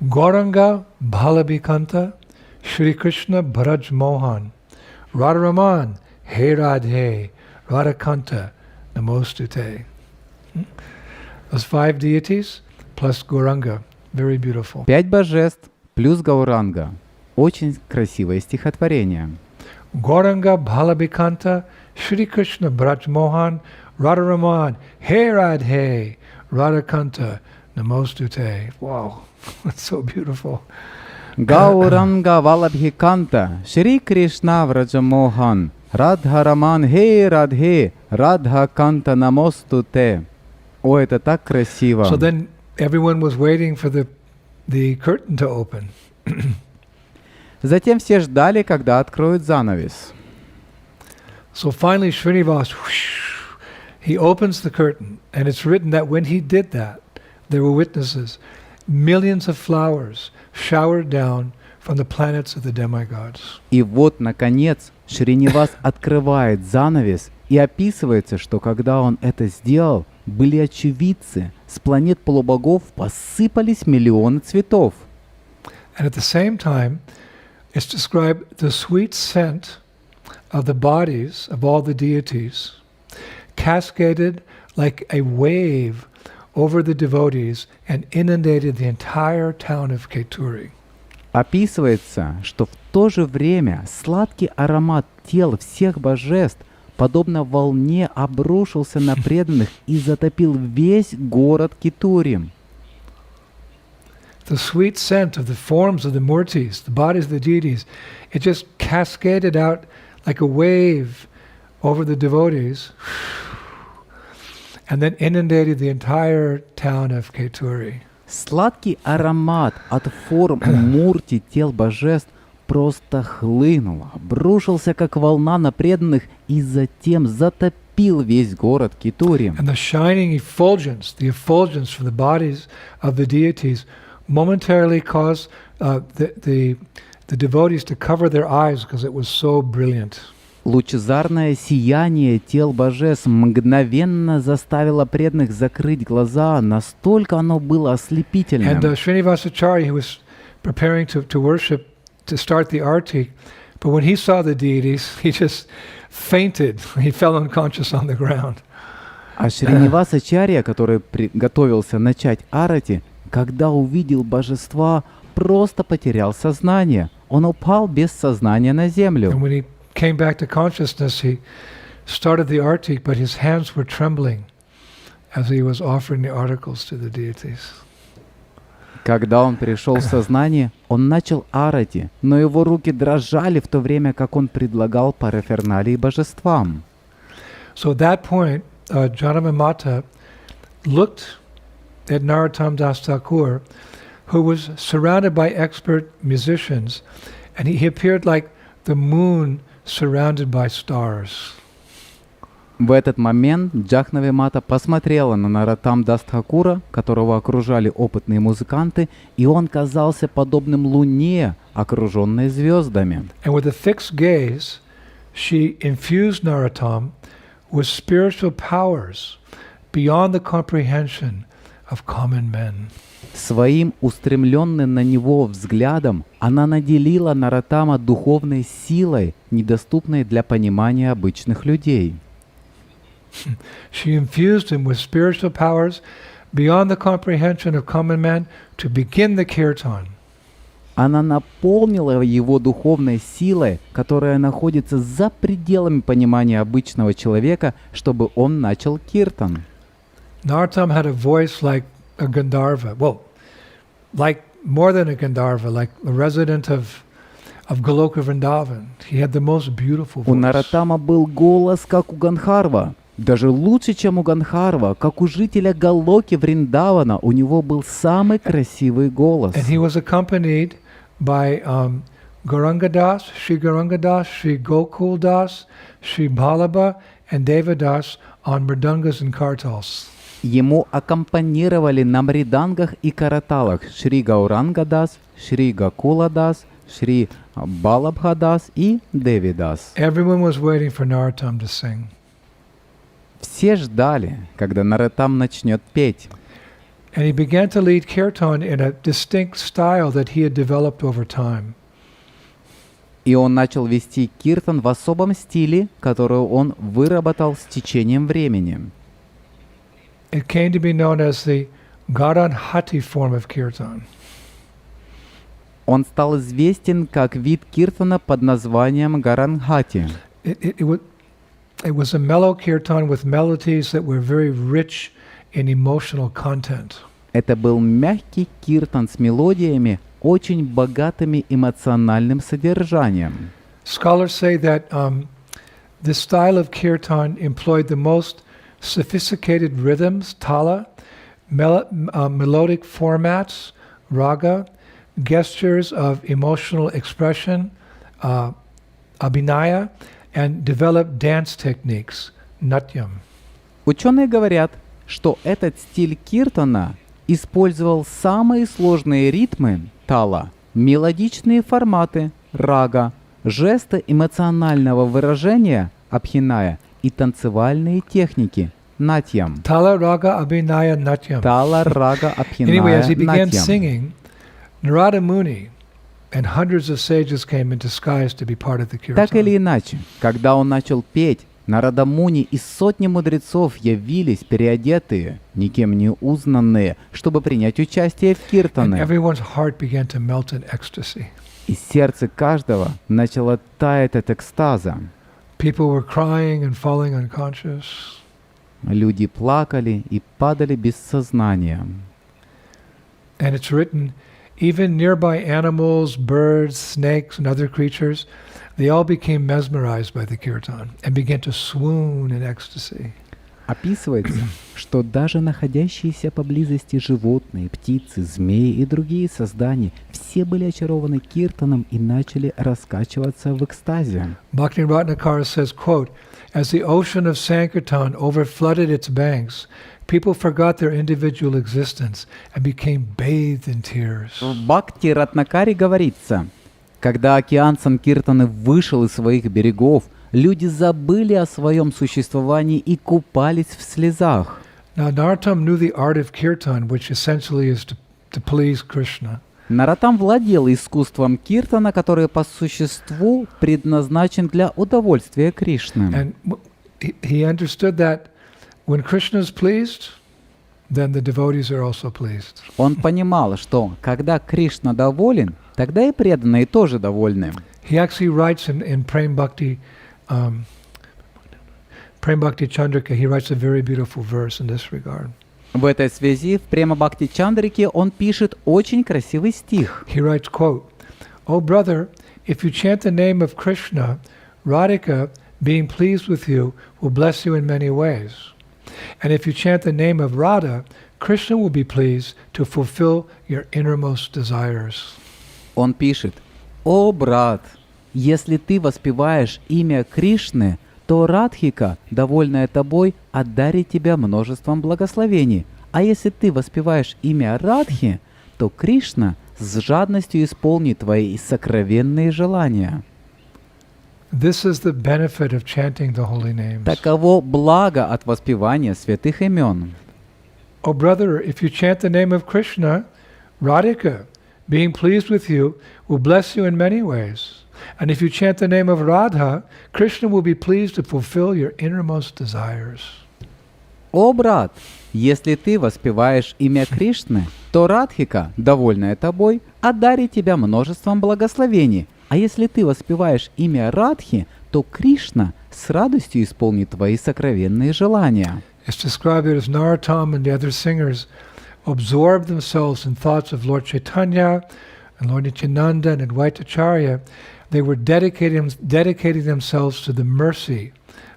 Gauranga Bhalabhikanta Shri Krishna Bharaj Mohan Radharaman He Radhe Radhakanta Namostute. Those 5 deities plus Gauranga. Very beautiful. 5 божеств плюс Гауранга. Очень красивое стихотворение. Gauranga Bhalabhikanta, Shri Krishna Brajmohan, Radharaman, He Radhe, Radhakanta, Namostute. Wow, that's so beautiful. Гауранга Валабхиканта, Шри Кришна Враджамохан, Радха Раман, Хей Радхе, Радха Канта Намостуте. О, это так красиво. So then everyone was waiting for the curtain to open. Затем все ждали, когда откроют занавес. So finally Srinivas, whoosh, he opens the curtain, and it's written that when he did that, there were witnesses. Millions of flowers showered down from the planets of the demigods. И вот, наконец, Шринивас открывает занавес, и описывается, что когда он это сделал, были очевидцы, с планет полубогов посыпались миллионы цветов. And at the same time, it's described the sweet scent of the bodies of all the deities cascaded like a wave over the devotees and inundated the entire town of Keturi. Описывается, что в то же время сладкий аромат тел всех божеств, подобно волне, обрушился на преданных и затопил весь город Кетури. The sweet scent of the forms of the murtis, the bodies of the deities, it just cascaded out like a wave over the devotees and then inundated the entire town of Keturi. Сладкий аромат от форм мурти тел божеств просто хлынул, обрушился как волна на преданных и затем затопил весь город Кетури. And the shining effulgence, the effulgence from the bodies of the deities momentarily caused the devotees to cover their eyes because it was so brilliant. Лучезарное сияние тел божеств мгновенно заставило преданных закрыть глаза, настолько оно было ослепительным. And Srinivasacharya, he was preparing to worship, to start the arti, but when he saw the deities, he just fainted. He fell unconscious on the ground. А Шринивасачарья, который готовился начать арати, когда увидел божества, просто потерял сознание. Он упал без сознания на землю. And when he came back to consciousness, he started the arti, but his hands were trembling as he was offering the articles to the deities. Когда он пришел в сознание, он начал арати, но его руки дрожали в то время, как он предлагал параферналии божествам. So at that point, Janamata looked at Narottam Das Thakur, who was surrounded by expert musicians, and he appeared like the moon surrounded by stars. В этот момент Джахнави Мата посмотрела на Нароттам Дас Тхакура, которого окружали опытные музыканты, и он казался подобным луне, окруженной звездами. And with a fixed gaze, she infused Narottam with spiritual powers beyond the comprehension of common men. Своим устремленным на него взглядом она наделила Нароттама духовной силой, недоступной для понимания обычных людей. She infused him with spiritual powers beyond the comprehension of common man to begin the kirtan. Она наполнила его духовной силой, которая находится за пределами понимания обычного человека, чтобы он начал киртан. Narottam had a voice like a Gandharva. Well, like more than a Gandharva, like a resident of Goloka Vrindavan. He had the most beautiful У voice. Нароттама был голос, как у Ганхарва. Даже лучше, чем у Ганхарва, как у жителя Галоки Вриндавана, у него был самый красивый голос. And he was accompanied by Gaurangadas, Sri Gaurangadas, Sri Gokul Das, Sri Bhalaba, and Devadas on mridangas and kartals. Ему аккомпанировали на мридангах и караталах Шри Гауранга-дас, Шри Гакула-дас, Шри Балабха-дас и Деви-дас. Everyone was waiting for Narottam to sing. Все ждали, когда Нароттам начнет петь. And he began to lead kirtan in a distinct style that he had developed over time. И он начал вести киртан в особом стиле, который он выработал с течением времени. It came to be known as the Gadadhati form of kirtan. Он стал известен как вид киртана под названием Гарангхати. It was a mellow kirtan with melodies that were very rich in emotional content. Это был мягкий киртан с мелодиями, очень богатыми эмоциональным содержанием. Scholars say that this style of kirtan employed the most sophisticated rhythms, tala, melodic formats, raga, gestures of emotional expression, abhinaya, and developed dance techniques, natyam. Ученые говорят, что этот стиль киртана использовал самые сложные ритмы тала, мелодичные форматы рага, жесты эмоционального выражения абхиная и танцевальные техники натьям. Tala, raga, abhinaya, natyam. Тала, рага, Anyway, as абхиная, he began натьям. singing, Narada Muni and hundreds of sages came in disguise to be part of the Так или kirtan. иначе, когда он начал петь, Нарада Муни и сотни мудрецов явились переодетые, никем не узнанные, чтобы принять участие в And киртане. everyone's heart began to melt in ecstasy. И сердце каждого начало таять от экстаза. People were crying and falling unconscious. Люди плакали и падали без сознания. And it's written, even nearby animals, birds, snakes, and other creatures, they all became mesmerized by the kirtan and began to swoon in ecstasy. Описывается, что даже находящиеся поблизости животные, птицы, змеи и другие создания все были очарованы киртаном и начали раскачиваться в экстазе. Bhakti Ratnakara says, quote, as the ocean of Sankirtan overflooded its banks, people forgot their individual existence and became bathed in tears. В Бхакти Ратнакаре говорится, когда океан Санкиртаны вышел из своих берегов, люди забыли о своем существовании и купались в слезах. Now, Narottam knew the art of kirtan, which essentially is to please Krishna. Наратам владел искусством киртана, которое по существу предназначен для удовольствия Кришны. And he understood that when Krishna is pleased, then the devotees are also pleased. Он понимал, что когда Кришна доволен, тогда и преданные тоже довольны. He actually writes in Prem Bhakti Chandrika, he writes a very beautiful verse in this regard. В этой связи в Према Бхакти Чандрике он пишет очень красивый стих. He writes, quote, "O brother, if you chant the name of Krishna, Radhika, being pleased with you, will bless you in many ways. And if you chant the name of Radha, Krishna will be pleased to fulfill your innermost desires." Он пишет: «О, брат, если ты воспеваешь имя Кришны, то Радхика, довольная тобой, одарит тебя множеством благословений. А если ты воспеваешь имя Радхи, то Кришна с жадностью исполнит твои сокровенные желания». This is the benefit of chanting the holy names. Таково благо от воспевания святых имен. O brother, if you chant the name of Krishna, Radhika, being pleased with you, will bless you in many ways. And if you chant the name of Radha, Krishna will be pleased to fulfill your innermost desires. О, брат, если ты воспеваешь имя Кришны, то Радхика, довольная тобой, одарит тебя множеством благословений. А если ты воспеваешь имя Радхи, то Кришна с радостью исполнит твои сокровенные желания. It's described that as Narottam and the other singers absorbed themselves in thoughts of Lord Chaitanya and Lord Nityananda and Advaita Acharya, they were dedicating themselves to the mercy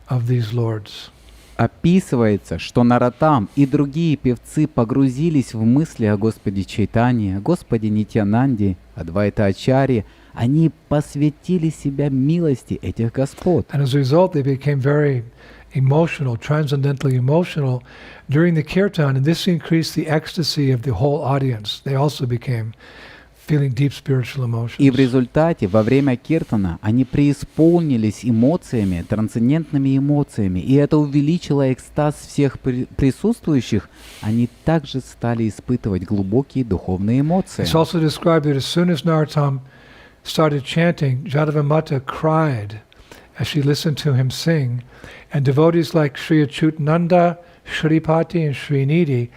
of these lords. Описывается, что Наратам и другие певцы погрузились в мысли о Господе Чайтанье, Господе Нитьянанде, Адвайта Ачарье. Они посвятили себя милости этих господ. And as a result, they became very emotional, transcendently emotional during the kirtan, and this increased the ecstasy of the whole audience. They also became feeling deep spiritual emotions. И в результате, во время киртана, они преисполнились эмоциями, трансцендентными эмоциями, и это увеличило экстаз всех присутствующих. Они также стали испытывать глубокие духовные эмоции. It's also described that as soon as Narottam started chanting, Jadavamata cried as she listened to him sing, and devotees like Sri Achyutananda, Shripati, and Srinidhi,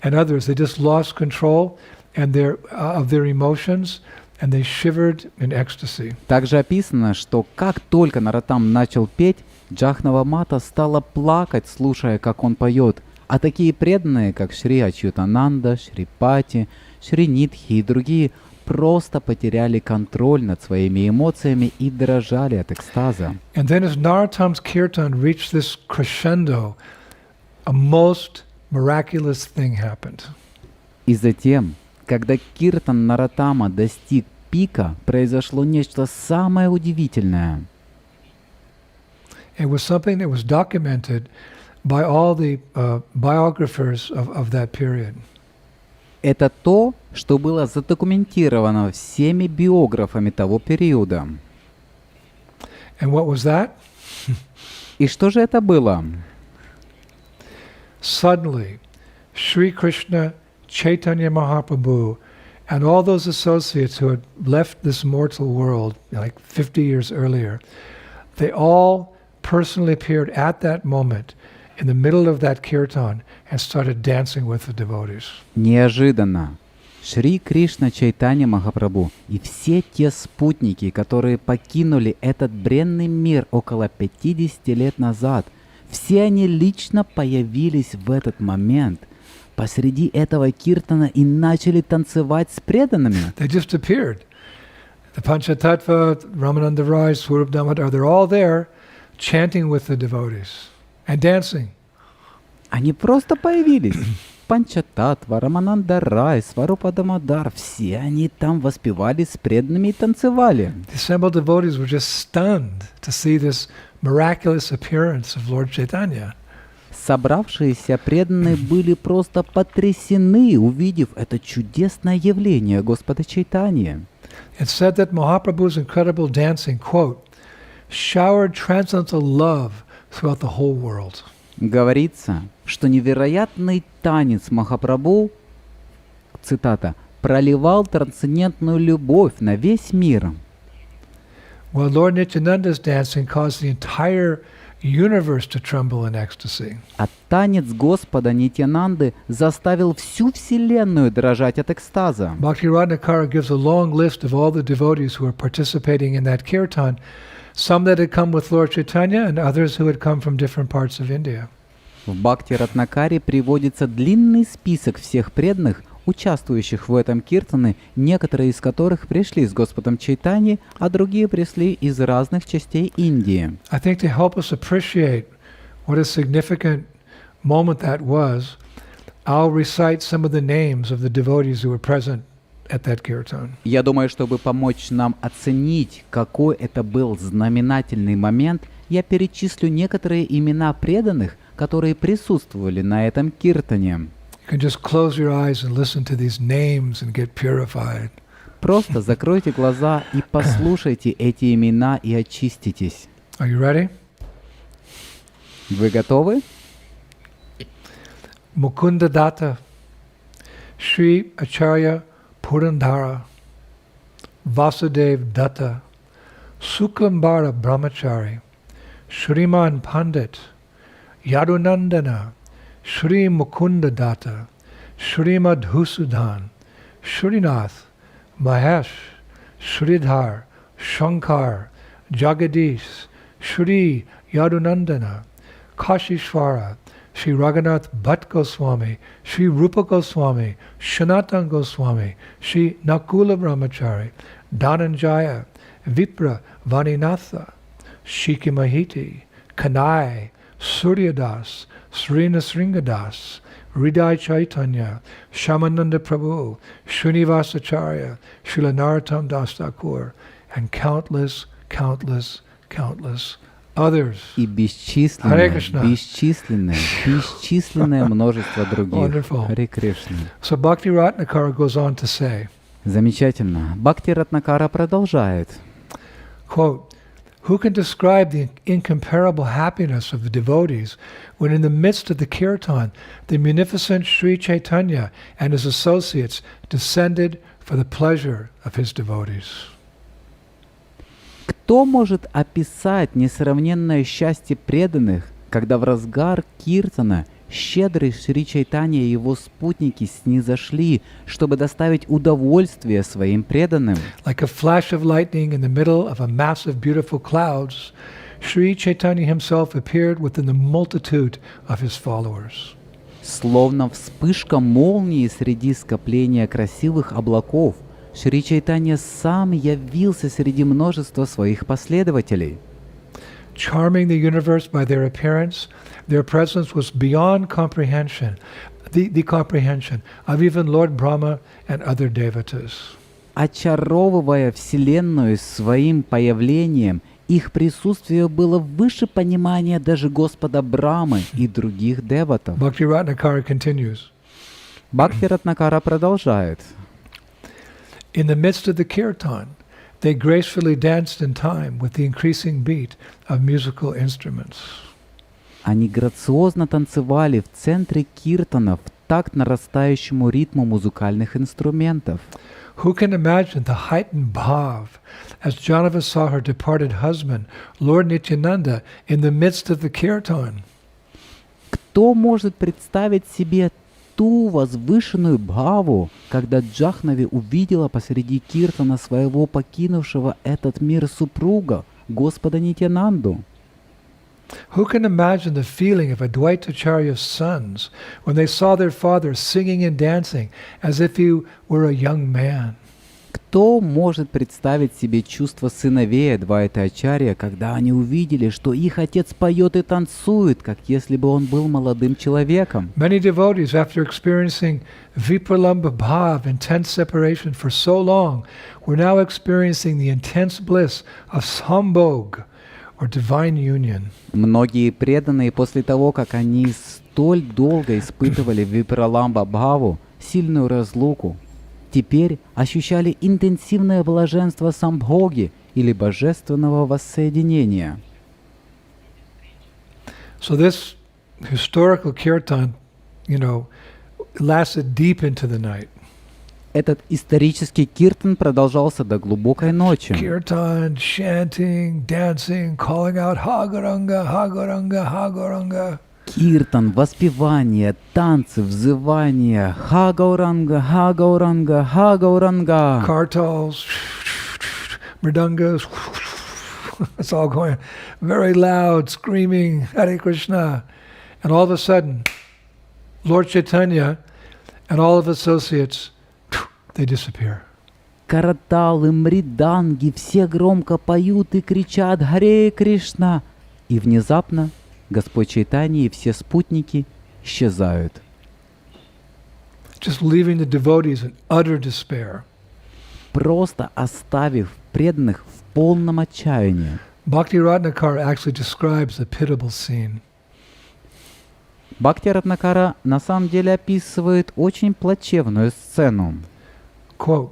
and others, they just lost control and of their emotions, and they shivered in ecstasy. Также описано, что как только Нароттам начал петь, Джахнава Мата стала плакать, слушая, как он поет, а такие преданные, как Шри Ачьютананда, Шри Пати, Шри Нитхи и другие, просто потеряли контроль над своими эмоциями и дрожали от экстаза. And then as Narottam's kirtan reached this crescendo, a most miraculous thing happened. И затем, когда киртан Нароттама достиг пика, произошло нечто самое удивительное. It was something that was documented by all the biographers of that period. Это то, что было задокументировано всеми биографами того периода. And what was that? И что же это было? Suddenly, Sri Krishna, Chaitanya Mahaprabhu, and all those associates who had left this mortal world like 50 years earlier, they all personally appeared at that moment in the middle of that kirtan and started dancing with the devotees. Неожиданно Шри Кришна Чайтанья Махапрабху и все те спутники, которые покинули этот бренный мир около 50 лет назад, все они лично появились в этот момент посреди этого киртана и начали танцевать с преданными. They just appeared. The Panchatattva, Ramananda Rai, Swarup Damodar, they're all there chanting with the devotees and dancing. Они просто появились. Панчататва, Рамананда Рай, Сварупа Дамодар, все они там воспевали с преданными и танцевали. The assembled devotees were just stunned to see this miraculous appearance of Lord Chaitanya. Собравшиеся преданные были просто потрясены, увидев это чудесное явление Господа Чайтаньи. It's said that Mahaprabhu's incredible dancing, quote, showered transcendental love throughout the whole world. Говорится, что невероятный танец Махапрабху, цитата, проливал трансцендентную любовь на весь мир. While Lord Nityananda's dancing caused the entire universe to tremble in ecstasy. А танец Господа Нитьянанды заставил всю Вселенную дрожать от экстаза. Bhakti Ratnakara gives a long list of all the devotees who were participating in that kirtan, some that had come with Lord Chaitanya and others who had come from different parts of India. В Бхакти Ратнакаре приводится длинный список всех преданных, участвующих в этом киртане, некоторые из которых пришли с Господом Чайтаньей, а другие пришли из разных частей Индии. I think to help us appreciate what a significant moment that was, I'll recite some of the names of the devotees who were present at that kirtan. Я думаю, чтобы помочь нам оценить, какой это был знаменательный момент, я перечислю некоторые имена преданных, которые присутствовали на этом киртане. You can just close your eyes and listen to these names and get purified. Просто закройте глаза и послушайте эти имена и очиститесь. Are you ready? Вы готовы? Mukunda Datta, Sri Acharya Purandhara, Vasudev Datta, Suklambara Brahmachari, Shriman Pandit, Yadunandana, Shri Mukunda Datta, Shrimad Husudan, Srinath, Mahesh, Sridhar, Shankar, Jagadish, Shri Yadunandana, Kashishvara, Shri Raghunath Bhatt Goswami, Shri Rupa Goswami, Sanatan Goswami, Shri Nakula Brahmachari, Dhananjaya, Vipra Vaninatha, Shiki Mahiti, Kanai, Suryadas, Srinasringadas, Hridai Chaitanya, Shamananda Prabhu, Srinivasacharya, Srila Narottam Das Thakur, and countless others. И Харе Кришна. бесчисленное множество других. Wonderful. Харе Кришна. So Bhakti Ratnakara goes on to say, Замечательно. Бхакти Ратнакара продолжает. quote, who can describe the incomparable happiness of the devotees when in the midst of the kirtan, the munificent Sri Chaitanya and his associates descended for the pleasure of his devotees? Кто может описать несравненное счастье преданных, когда в разгар киртана щедрый Шри Чайтанья и его спутники снизошли, чтобы доставить удовольствие своим преданным. Like a flash of lightning in the middle of a mass of beautiful clouds, Sri Chaitanya himself appeared within the multitude of his followers. Словно вспышка молнии среди скопления красивых облаков, Шри Чайтанья сам явился среди множества своих последователей. Charming the universe by their appearance, their presence was beyond comprehension, the comprehension of even Lord Brahma and other devatas. Очаровывая Вселенную своим появлением, их присутствие было выше понимания даже Господа Брамы и других деватов. Bhakti Ratnakara continues. Бхакти Ратнакара продолжает. In the midst of the kirtan, they gracefully danced in time with the increasing beat of musical instruments. Они грациозно танцевали в центре киртана в такт нарастающему ритму музыкальных инструментов. Who can imagine the heightened bhav as Janava saw her departed husband, Lord Nityananda, in the midst of the kirtan? Кто может представить себе ту возвышенную бхаву, когда Джахнави увидела посреди киртана своего покинувшего этот мир супруга, Господа Нитянанду? Who can imagine the feeling of Advaitacharya's sons when they saw their father singing and dancing as if he were a young man? Кто может представить себе чувство сыновей Адвайта Ачарья, когда они увидели, что их отец поет и танцует, как если бы он был молодым человеком? Many devotees, after experiencing vipralamba bhav, intense separation for so long, were now experiencing the intense bliss of sambhog, or divine union. Многие преданные после того, как они столь долго испытывали випраламба бхаву, сильную разлуку, теперь ощущали интенсивное блаженство самбхоги или божественного воссоединения. So this historical kirtan, lasted deep into the night. Этот исторический киртан продолжался до глубокой ночи. Kirtan, chanting, dancing, calling out Haguranga, Haguranga, Haguranga. Киртан, воспевание, танцы, взывания, Хагауранга, Хагауранга, Хагауранга. Kartals, mridangas, it's all going very loud, screaming, Hare Krishna. And all of a sudden, Lord Chaitanya and all of his associates, they disappear. Караталы, мриданги, все громко поют и кричат «Харе Кришна!» И внезапно Господь Чайтанья и все спутники исчезают. Just leaving the devotees in utter despair. Просто оставив преданных в полном отчаянии. Bhakti Ratnakara actually describes the pitiable scene. Бхакти Ратнакара на самом деле описывает очень плачевную сцену. Quote,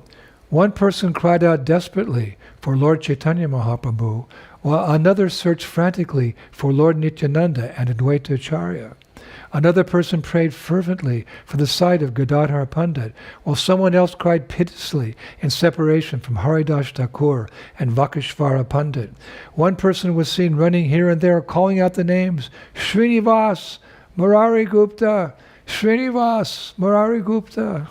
one person cried out desperately for Lord Chaitanya Mahaprabhu, while another searched frantically for Lord Nityananda and Advaita Acharya. Another person prayed fervently for the sight of Gadadhar Pandit, while someone else cried piteously in separation from Haridas Thakur and Vakishvara Pandit. One person was seen running here and there, calling out the names, Srinivas, Murari Gupta, Srinivas, Murari Gupta.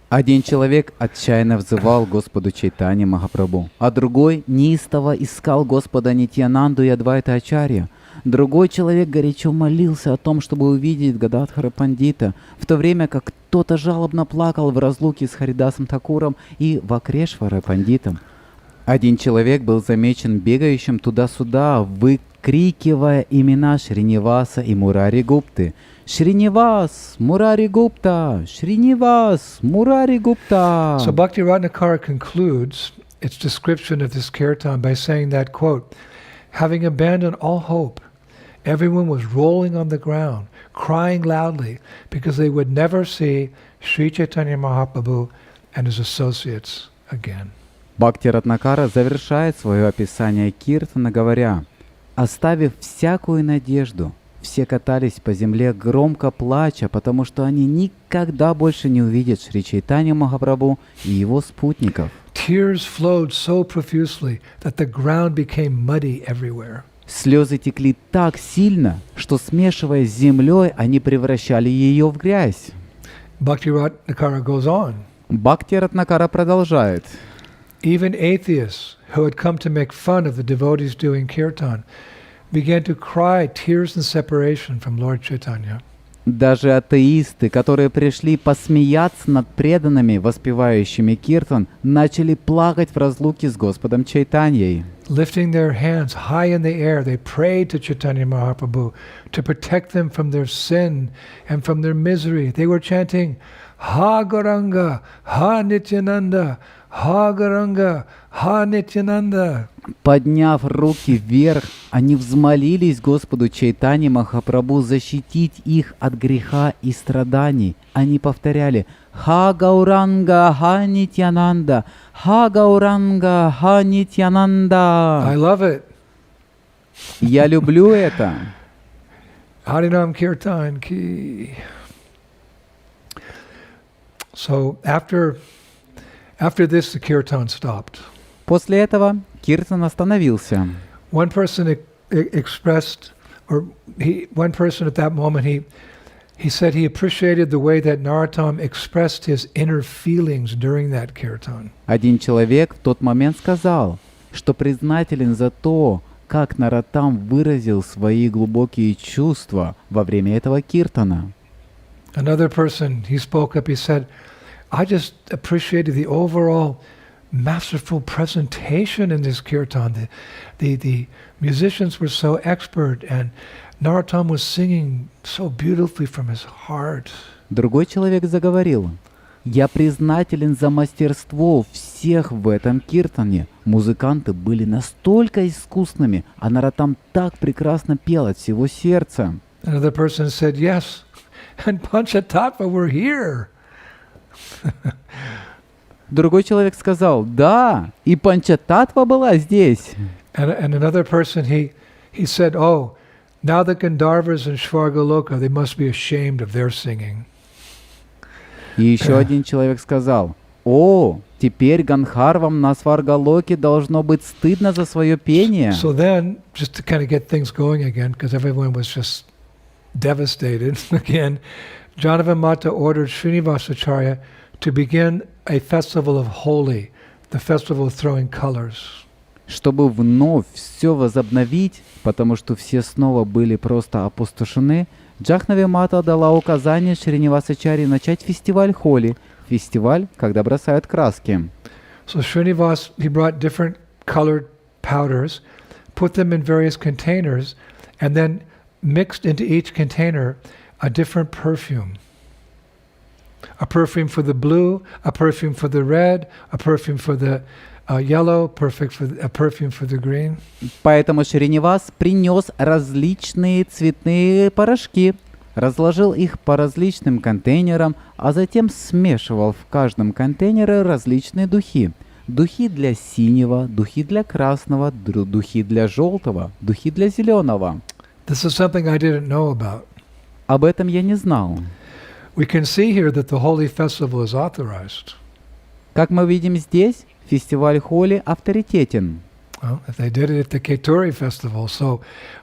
Один человек отчаянно взывал Господу Чайтанье Махапрабху, а другой неистово искал Господа Нитьянанду и Адвайта Ачарья. Другой человек горячо молился о том, чтобы увидеть Гададхара Пандита, в то время как кто-то жалобно плакал в разлуке с Харидасом Такуром и Вакрешвара Пандитом. Один человек был замечен бегающим туда-сюда, выкрикивая имена Шриниваса и Мурари Гупты. Шринивас, Мурари Гупта, Шринивас, Мурари Гупта. So Bhakti Ratnakara concludes its description of this kirtan by saying that, quote, having abandoned all hope, everyone was rolling on the ground, crying loudly, because they would never see Sri Chaitanya Mahaprabhu and his associates again. Бхакти Ратнакара завершает свое описание киртана, говоря: «Оставив всякую надежду, все катались по земле, громко плача, потому что они никогда больше не увидят Шри Чайтанью Махапрабху и его спутников». Tears flowed so profusely that the ground became muddy everywhere. Слезы текли так сильно, что, смешиваясь с землей, они превращали ее в грязь. Bhakti Ratnakara goes on. Бхакти Ратнакара продолжает. Even atheists who had come to make fun of the devotees doing kirtan began to cry tears and separation from Lord Chaitanya. Даже атеисты, которые пришли посмеяться над преданными, воспевающими киртан, начали плакать в разлуке с Господом Чайтаньей. Lifting their hands high in the air, they prayed to Chaitanya Mahaprabhu to protect them from their sin and from their misery. They were chanting, Ha Gauranga, Ha Nityananda, Ha Gauranga, Ha Nityananda. Подняв руки вверх, они взмолились Господу Чайтанье Махапрабху защитить их от греха и страданий. Они повторяли «Ха Гауранга, Ха Нитьянанда, Ха Гауранга, Ха Нитьянанда». I love it. Я люблю это. Harinam Kirtan ki. So after this, the kirtan stopped. После этого киртан остановился. One person expressed, or one person at that moment, he said he appreciated the way that Narottam expressed his inner feelings during that kirtan. Один человек в тот момент сказал, что признателен за то, как Нароттам выразил свои глубокие чувства во время этого киртана. Another person, he spoke up, he said, I just appreciated the overall masterful presentation in this kirtan. The musicians were so expert, and Narottam was singing so beautifully from his heart. Другой человек заговорил. Я признателен за мастерство всех в этом киртане. Музыканты были настолько искусными, а Нароттам так прекрасно пел от всего сердца. Another person said, yes, and Panchatattva were here. Другой человек сказал, да, и Панчататва была здесь. And another person, he said, oh, now the Gandharvas in Shvargaloka, they must be ashamed of their singing. И еще один человек сказал, о, теперь Ганхарвам на Сваргалоке должно быть стыдно за свое пение. So then, just to kind of get things going again, because everyone was just devastated again, Janava Mata ordered Srinivasacharya to begin a festival of Holi, the festival of throwing colors. Чтобы вновь все возобновить, потому что все снова были просто опустошены, Джахнави Мата дала указание Шринивасачари начать фестиваль Холи, фестиваль, когда бросают краски. So Srinivas, he brought different colored powders, put them in various containers, and then mixed into each container a different perfume. A perfume for the blue, a perfume for the red, a perfume for the yellow, a perfume for the green. Поэтому Шринивас принес различные цветные порошки, разложил их по различным контейнерам, а затем смешивал в каждом контейнере различные духи. Духи для синего, духи для красного, духи для желтого, духи для зеленого. This is something I didn't know about. Об этом я не знал. We can see here that the holy festival is authorized. Как мы видим здесь, фестиваль Холи авторитетен. Well, if they did it at the Keturi festival,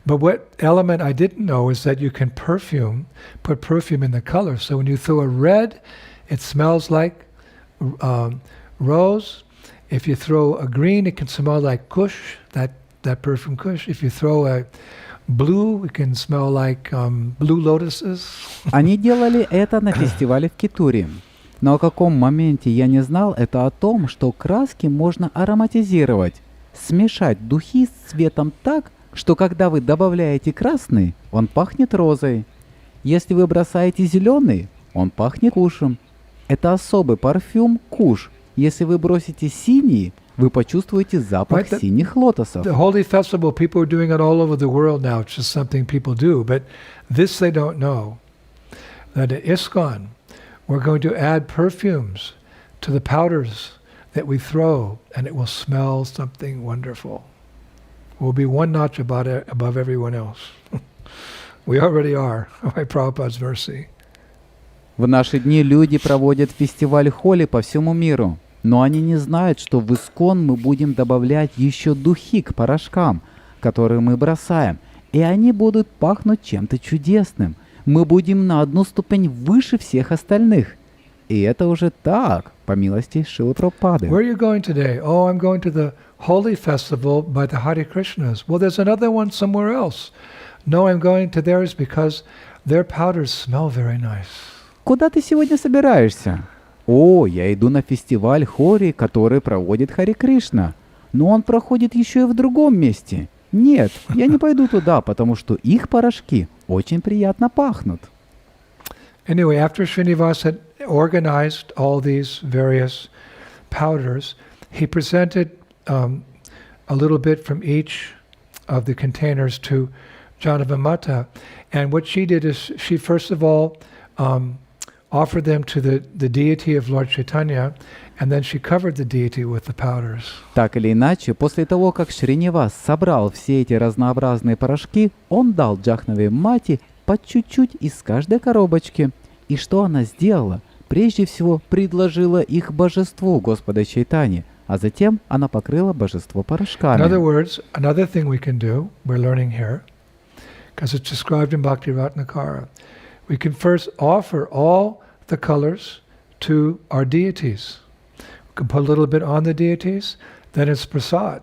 but what element I didn't know is that you can put perfume in the color. So when you throw a red, it smells like rose. If you throw a green, it can smell like kush, that perfume kush. If you throw a blue, it can smell like blue lotuses. Они делали это на фестивале в Кетуре. Но о каком моменте я не знал, это о том, что краски можно ароматизировать, смешать духи с цветом так, что когда вы добавляете красный, он пахнет розой. Если вы бросаете зеленый, он пахнет кушем. Это особый парфюм куш. Если вы бросите синий, вы почувствуете запах синих лотосов. The holy festival, people are doing it all over the world now. It's just something people do. But this they don't know. That at ISKCON, we're going to add perfumes to the powders that we throw, and it will smell something wonderful. We'll be one notch above everyone else. We already are, by Prabhupada's mercy. В наши дни люди проводят фестиваль Холи по всему миру, но они не знают, что в ИСККОН мы будем добавлять еще духи к порошкам. которые мы бросаем, и они будут пахнуть чем-то чудесным. Мы будем на одну ступень выше всех остальных. И это уже так, по милости Шрилы Прабхупады. Where are you going today? Oh, I'm going to the holy festival by the Hare Krishnas. Well, there's another one somewhere else. No, I'm going to theirs because their powders smell very nice. Куда ты сегодня собираешься? О, я иду на фестиваль Хори, который проводит Хари Кришна. Но он проходит еще и в другом месте. Нет, я не пойду туда, потому что их порошки очень приятно пахнут. Anyway, after Srinivas had organized all these various powders, he presented a little bit from each of the containers to Janavamata. And what she did is she first of all offered them to the deity of Lord Chaitanya, and then she covered the deity with the powders. Так или иначе, после того, как Шринивас собрал все эти разнообразные порошки, он дал Джахнаве Мати по чуть-чуть из каждой коробочки. И что она сделала? Прежде всего, предложила их божеству Господа Чайтани, а затем она покрыла божество In other порошками. words, another thing we can do, we're learning here, because it's described in Bhakti Ratnakara, we can first offer all the colors to our deities. We can put a little bit on the deities, then it's prasad,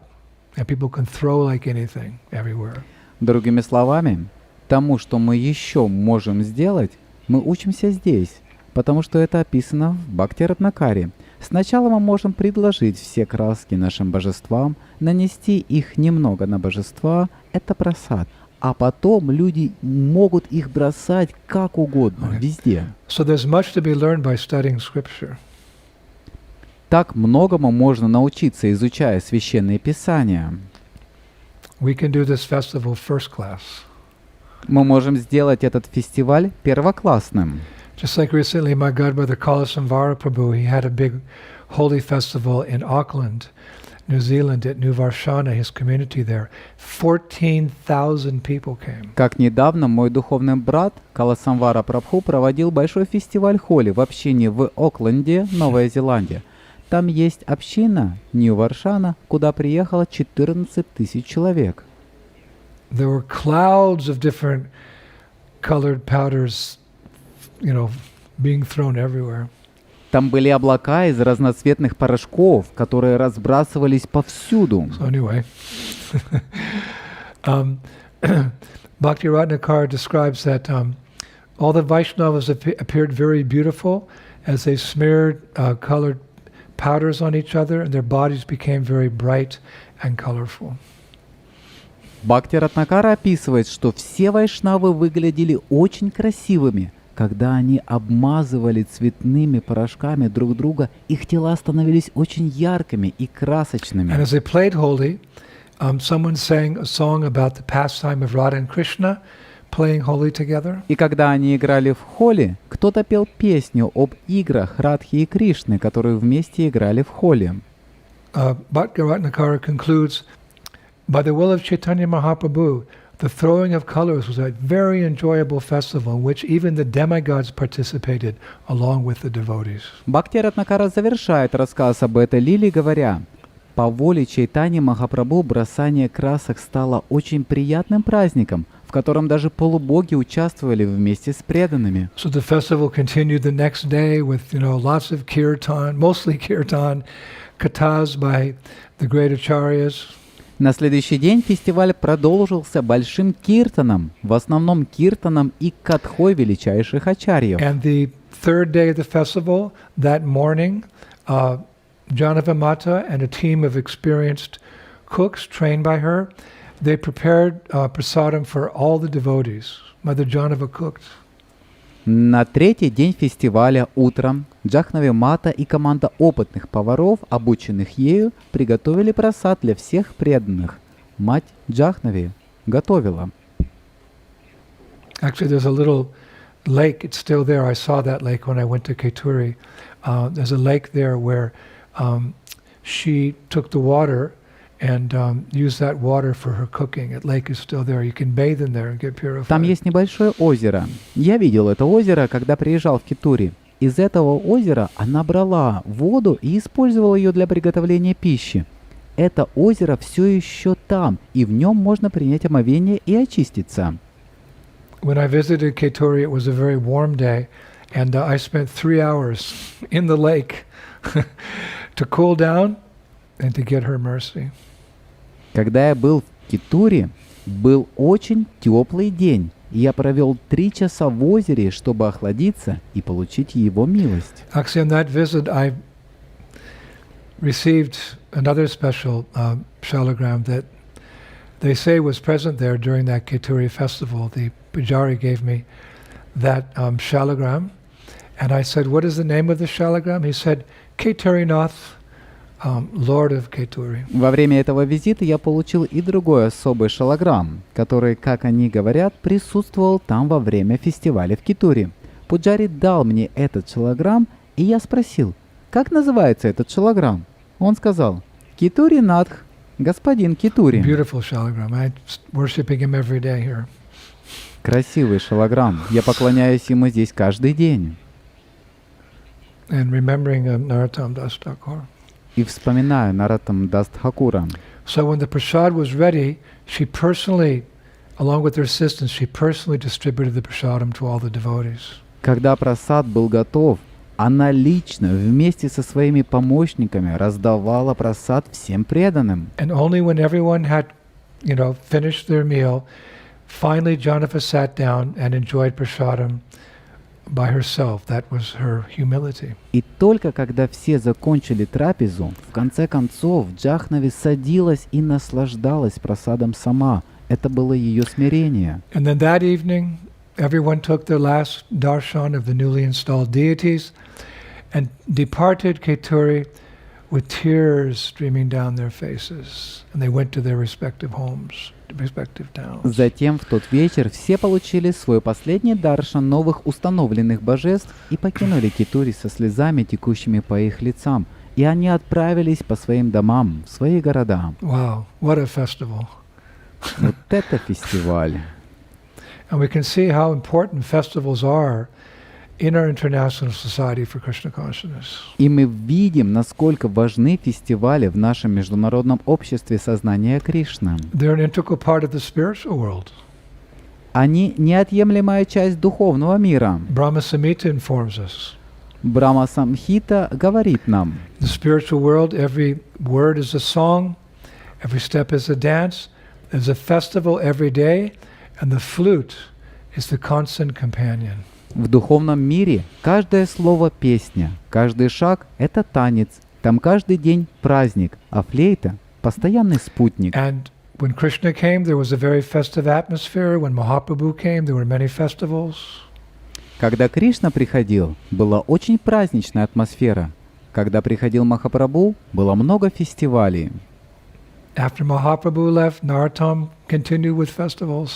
and people can throw like anything everywhere. Другими словами, тому, что мы еще можем сделать, мы учимся здесь, потому что это описано в Бхакти Ратнакаре. Сначала мы можем предложить все краски нашим божествам, нанести их немного на божества, это прасад. А потом люди могут их бросать как угодно, везде. So there's much to be learned by studying scripture. Так многому можно научиться, изучая священные писания. We can do this festival first class. Мы можем сделать этот фестиваль первоклассным. Just like recently, my godbrother Kalasamvara Prabhu, he had a big holy festival in Auckland, New Zealand, at New Varshana, his community there. 14,000 people came. Как недавно мой духовный брат Каласамвара Прабху проводил большой фестиваль Холи в общине в Окленде, Новая Зеландия. Там есть община Нью-Варшана, куда приехало 14 тысяч человек. There were clouds of different colored powders, being thrown everywhere. Там были облака из разноцветных порошков, которые разбрасывались повсюду. So anyway, Bhakti Ratnakara describes that all the Vaishnavas appeared very beautiful as they smeared colored powders on each other, and their bodies became very bright and colorful. Бхакти Ратнакара описывает, что все вайшнавы выглядели очень красивыми. Когда они обмазывали цветными порошками друг друга, их тела становились очень яркими и And красочными. as they played holy, someone sang a song about the pastime of Radha and Krishna playing holy together. И когда они играли в холи, кто-то пел песню об играх Радхи и Кришны, которые вместе играли в холи. Bhakti Ratnakara concludes, by the will of Chaitanya Mahaprabhu, the throwing of colors was a very enjoyable festival in which even the demigods participated along with the devotees. Бхакти Ратнакара завершает рассказ об этой лиле, говоря: «По воле Чайтани Махапрабху бросание красок стало очень приятным праздником, в котором даже полубоги участвовали вместе с преданными». So the festival continued the next day with, lots of kirtan, mostly kirtan, kathas by the great acharyas. На следующий день фестиваль продолжился большим киртаном, в основном киртаном и катхой величайших ачарьев. And the third day of the festival, that morning, Janavamata and a team of experienced cooks trained by her, they prepared prasadam for all the devotees. Mother Janava cooked. На третий день фестиваля утром Джахнави Мата и команда опытных поваров, обученных ею, приготовили прасад для всех преданных. Мать Джахнави готовила. Actually, there's a little lake. It's still there. I saw that lake when I went to Keturi. There's a lake there where she took the water and used that water for her cooking. That lake is still there. You can bathe in there and get purified. Там есть небольшое озеро. Я видел это озеро, когда приезжал в Кетури. Из этого озера она брала воду и использовала ее для приготовления пищи. это озеро все еще там, и в нем можно принять омовение и очиститься. When I visited Katori, it was a very warm day, and I spent 3 hours in the lake to cool down and to get her mercy. Когда я был в Китуре, был очень теплый день, и я провел 3 часа в озере, чтобы охладиться и получить его милость. Actually, on that visit, I received another special shalagram that they say was present there during that Keturi festival. The Pujari gave me that shalagram, and I said, "What is the name of the shalagram?" He said, "Keturinath, Lord of Keturi." Во время этого визита я получил и другой особый шалограмм, который, как они говорят, присутствовал там во время фестиваля в Китуре. Пуджари дал мне этот шалограмм, и я спросил, как называется этот шалограмм? Он сказал, Китури Надх, господин Китури. Beautiful shalagram. I'm worshiping him every day here. Красивый шалограмм. Я поклоняюсь ему здесь каждый день. And remembering Narottam Das Thakur. И вспоминаю Нароттам Дас Тхакура. So when the prasad was ready, she personally, along with her assistants, she personally distributed the prasadam to all the devotees. Когда прасад был готов, она лично вместе со своими помощниками раздавала прасад всем преданным. And only when everyone had, finished their meal, finally Janava sat down and enjoyed prasadam by herself. That was her humility. И только когда все закончили трапезу, в конце концов Джахнави садилась и наслаждалась прасадом сама. Это было ее смирение. And then that evening, everyone took their last darshan of the newly installed deities and departed Keturi with tears streaming down their faces. And they went to their respective homes, respective towns. Затем в тот вечер все получили свой последний даршан новых установленных божеств и покинули Кетури со слезами, текущими по их лицам. И они отправились по своим домам, в свои города. Wow, what a festival. Вот это фестиваль. And we can see how important festivals are in our International Society for Krishna Consciousness. И мы видим, насколько важны фестивали в нашем международном обществе сознания Кришны. They're an integral part of the spiritual world. Они неотъемлемая часть духовного мира. Brahma Samhita informs us. Брахма Самхита говорит нам, In the spiritual world, every word is a song, every step is a dance, there's a festival every day, and the flute is the constant companion. в духовном мире каждое слово — песня, каждый шаг — это танец, там каждый день праздник, а флейта — постоянный спутник. And when Krishna came, there was a very festive atmosphere. When Mahaprabhu came, there were many festivals. Когда Кришна приходил, была очень праздничная атмосфера. Когда приходил Махапрабху, было много фестивалей. After Mahaprabhu left, Narottam continued with festivals.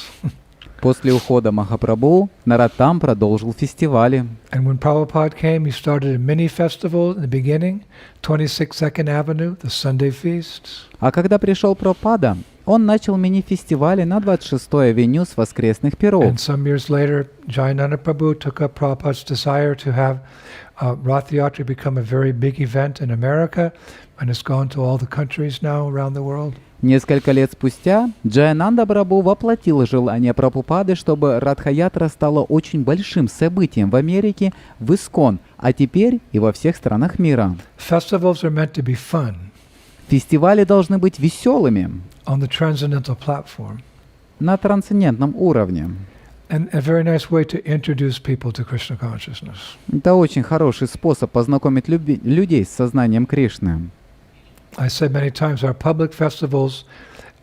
После ухода Махапрабху Нароттам продолжил фестивали. And when Prabhupada came, he started a mini festival in the beginning, 26 Second Avenue, the Sunday Feast. А когда пришел Прабхупада, он начал мини-фестивали на 26-й авеню с воскресных пиров. And some years later, Jayananda Prabhu took up Prabhupada's desire to have Rath Yatra become a very big event in America, and it's gone to all the countries now around the world. Несколько лет спустя Джаянанда Прабху воплотил желание Прабхупады, чтобы Радха-ятра стала очень большим событием в Америке, в Искон, а теперь и во всех странах мира. Festivals are meant to be fun Фестивали должны быть веселыми, on the transcendental platform, на трансцендентном уровне. and a very nice way to introduce people to Krishna consciousness. Это очень хороший способ познакомить людей с сознанием Кришны. I said many times, our public festivals,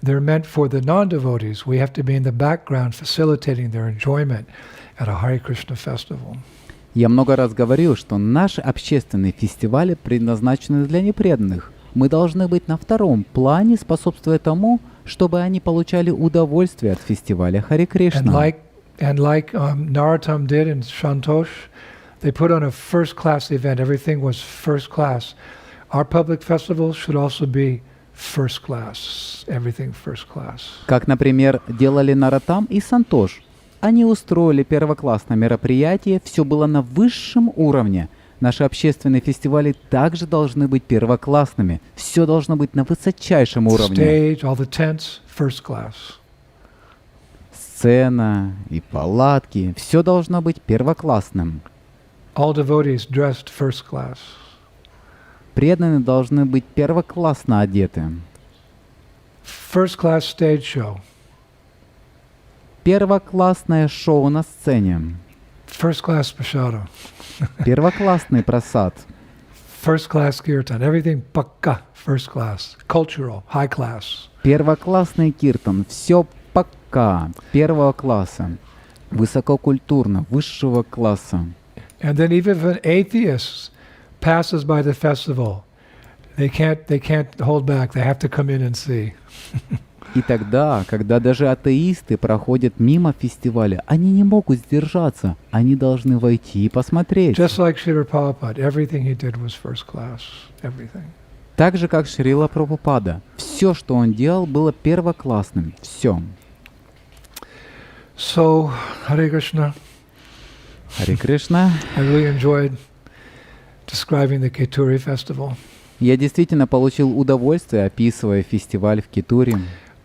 they're meant for the non-devotees. We have to be in the background facilitating their enjoyment at a Hare Krishna festival. Я много раз говорил, что наши общественные фестивали предназначены для непреданных. Мы должны быть на втором плане, способствуя тому, чтобы они получали удовольствие от фестиваля Харе Кришна. And like Narottam did in Shantosh, they put on a first-class event. Everything was first class. Our public festivals should also be first class. Everything first class. Как, например, делали Нароттам и Сантош. Они устроили первоклассное мероприятие, все было на высшем уровне. Наши общественные фестивали также должны быть первоклассными. Все должно быть на высочайшем уровне. Stage, all the tents, first class. Сцена и палатки. Все должно быть первоклассным. All devotees dressed first class. Преданные должны быть первоклассно одеты. First class stage show. Первоклассное шоу на сцене. First class prasada. Первоклассный просад. First class kirtan. Everything pakka, first class. Cultural, high class. Первоклассный киртан. Все пока. Первого класса. Высококультурно. Высшего класса. And then even if an atheist passes by the festival, they can't hold back. They have to come in and see. И тогда, когда даже атеисты проходят мимо фестиваля, они не могут сдержаться. Они должны войти и посмотреть. Just like Srila Prabhupada, everything he did was first class. Everything. Так же, как Шрила Прабхупада. Все, что он делал, было первоклассным. Все. So, Hare Krishna. Харе Кришна. I really enjoyed describing the Keturi festival. Я действительно получил удовольствие, описывая фестиваль в Кетуре.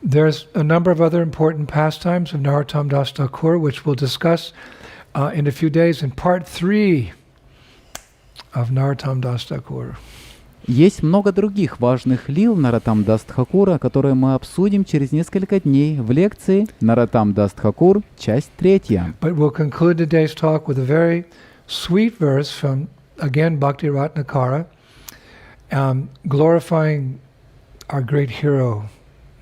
There's a number of other important pastimes of Narottam Das Thakur, which we'll discuss in a few days in part 3 of Narottam Das Thakur. Есть много других важных лил Наротам Дас Тхакура, которые мы обсудим через несколько дней в лекции Наротам Дас Тхакур, часть 3. But we'll conclude today's talk with a very sweet verse from, again, Bhakti Ratnakara, glorifying our great hero,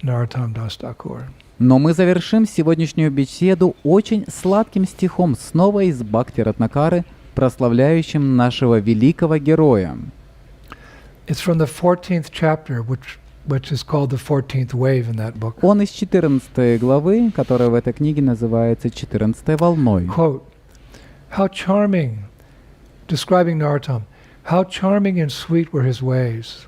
Narottam Das Thakur. Но мы завершим сегодняшнюю беседу очень сладким стихом, снова из Бхакти Ратнакары, прославляющим нашего великого героя. It's from the 14th chapter, which is called the 14th wave in that book. Он из 14 главы, которая в этой книге называется 14 волной. Quote, how charming, describing Narottam, how charming and sweet were his ways.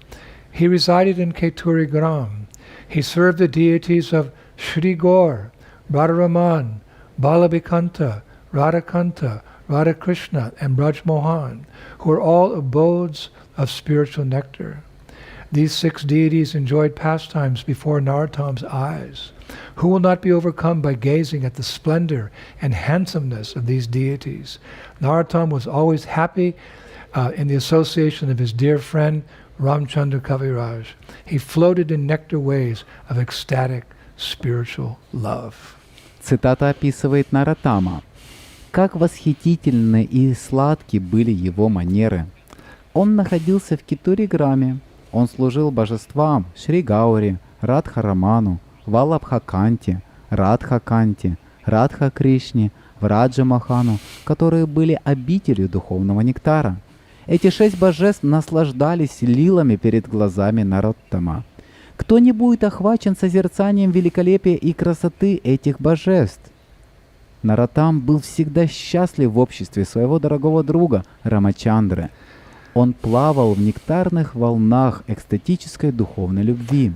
He resided in Keturi Gram. He served the deities of Shri Gaur, Radharaman, Balabhikanta, Radhakanta, Radhakrishna, and Braj Mohan, who are all abodes of spiritual nectar. These 6 deities enjoyed pastimes before Narottam's eyes. Who will not be overcome by gazing at the splendor and handsomeness of these deities? Narottam was always happy in the association of his dear friend Ramchandra Kaviraj. He floated in nectar waves of ecstatic spiritual love. Цитата описывает Наротама. Как восхитительны и сладки были его манеры. Он находился в Кетури-граме. Он служил божествам Шри Гаури, Радхараману, Валабхаканте, Радхаканте, Радха-Кришне, Враджа-Махану, которые были обителью духовного нектара. Эти 6 божеств наслаждались лилами перед глазами Нароттама. Кто не будет охвачен созерцанием великолепия и красоты этих божеств? Нароттам был всегда счастлив в обществе своего дорогого друга Рамачандры. Он плавал в нектарных волнах экстатической духовной любви.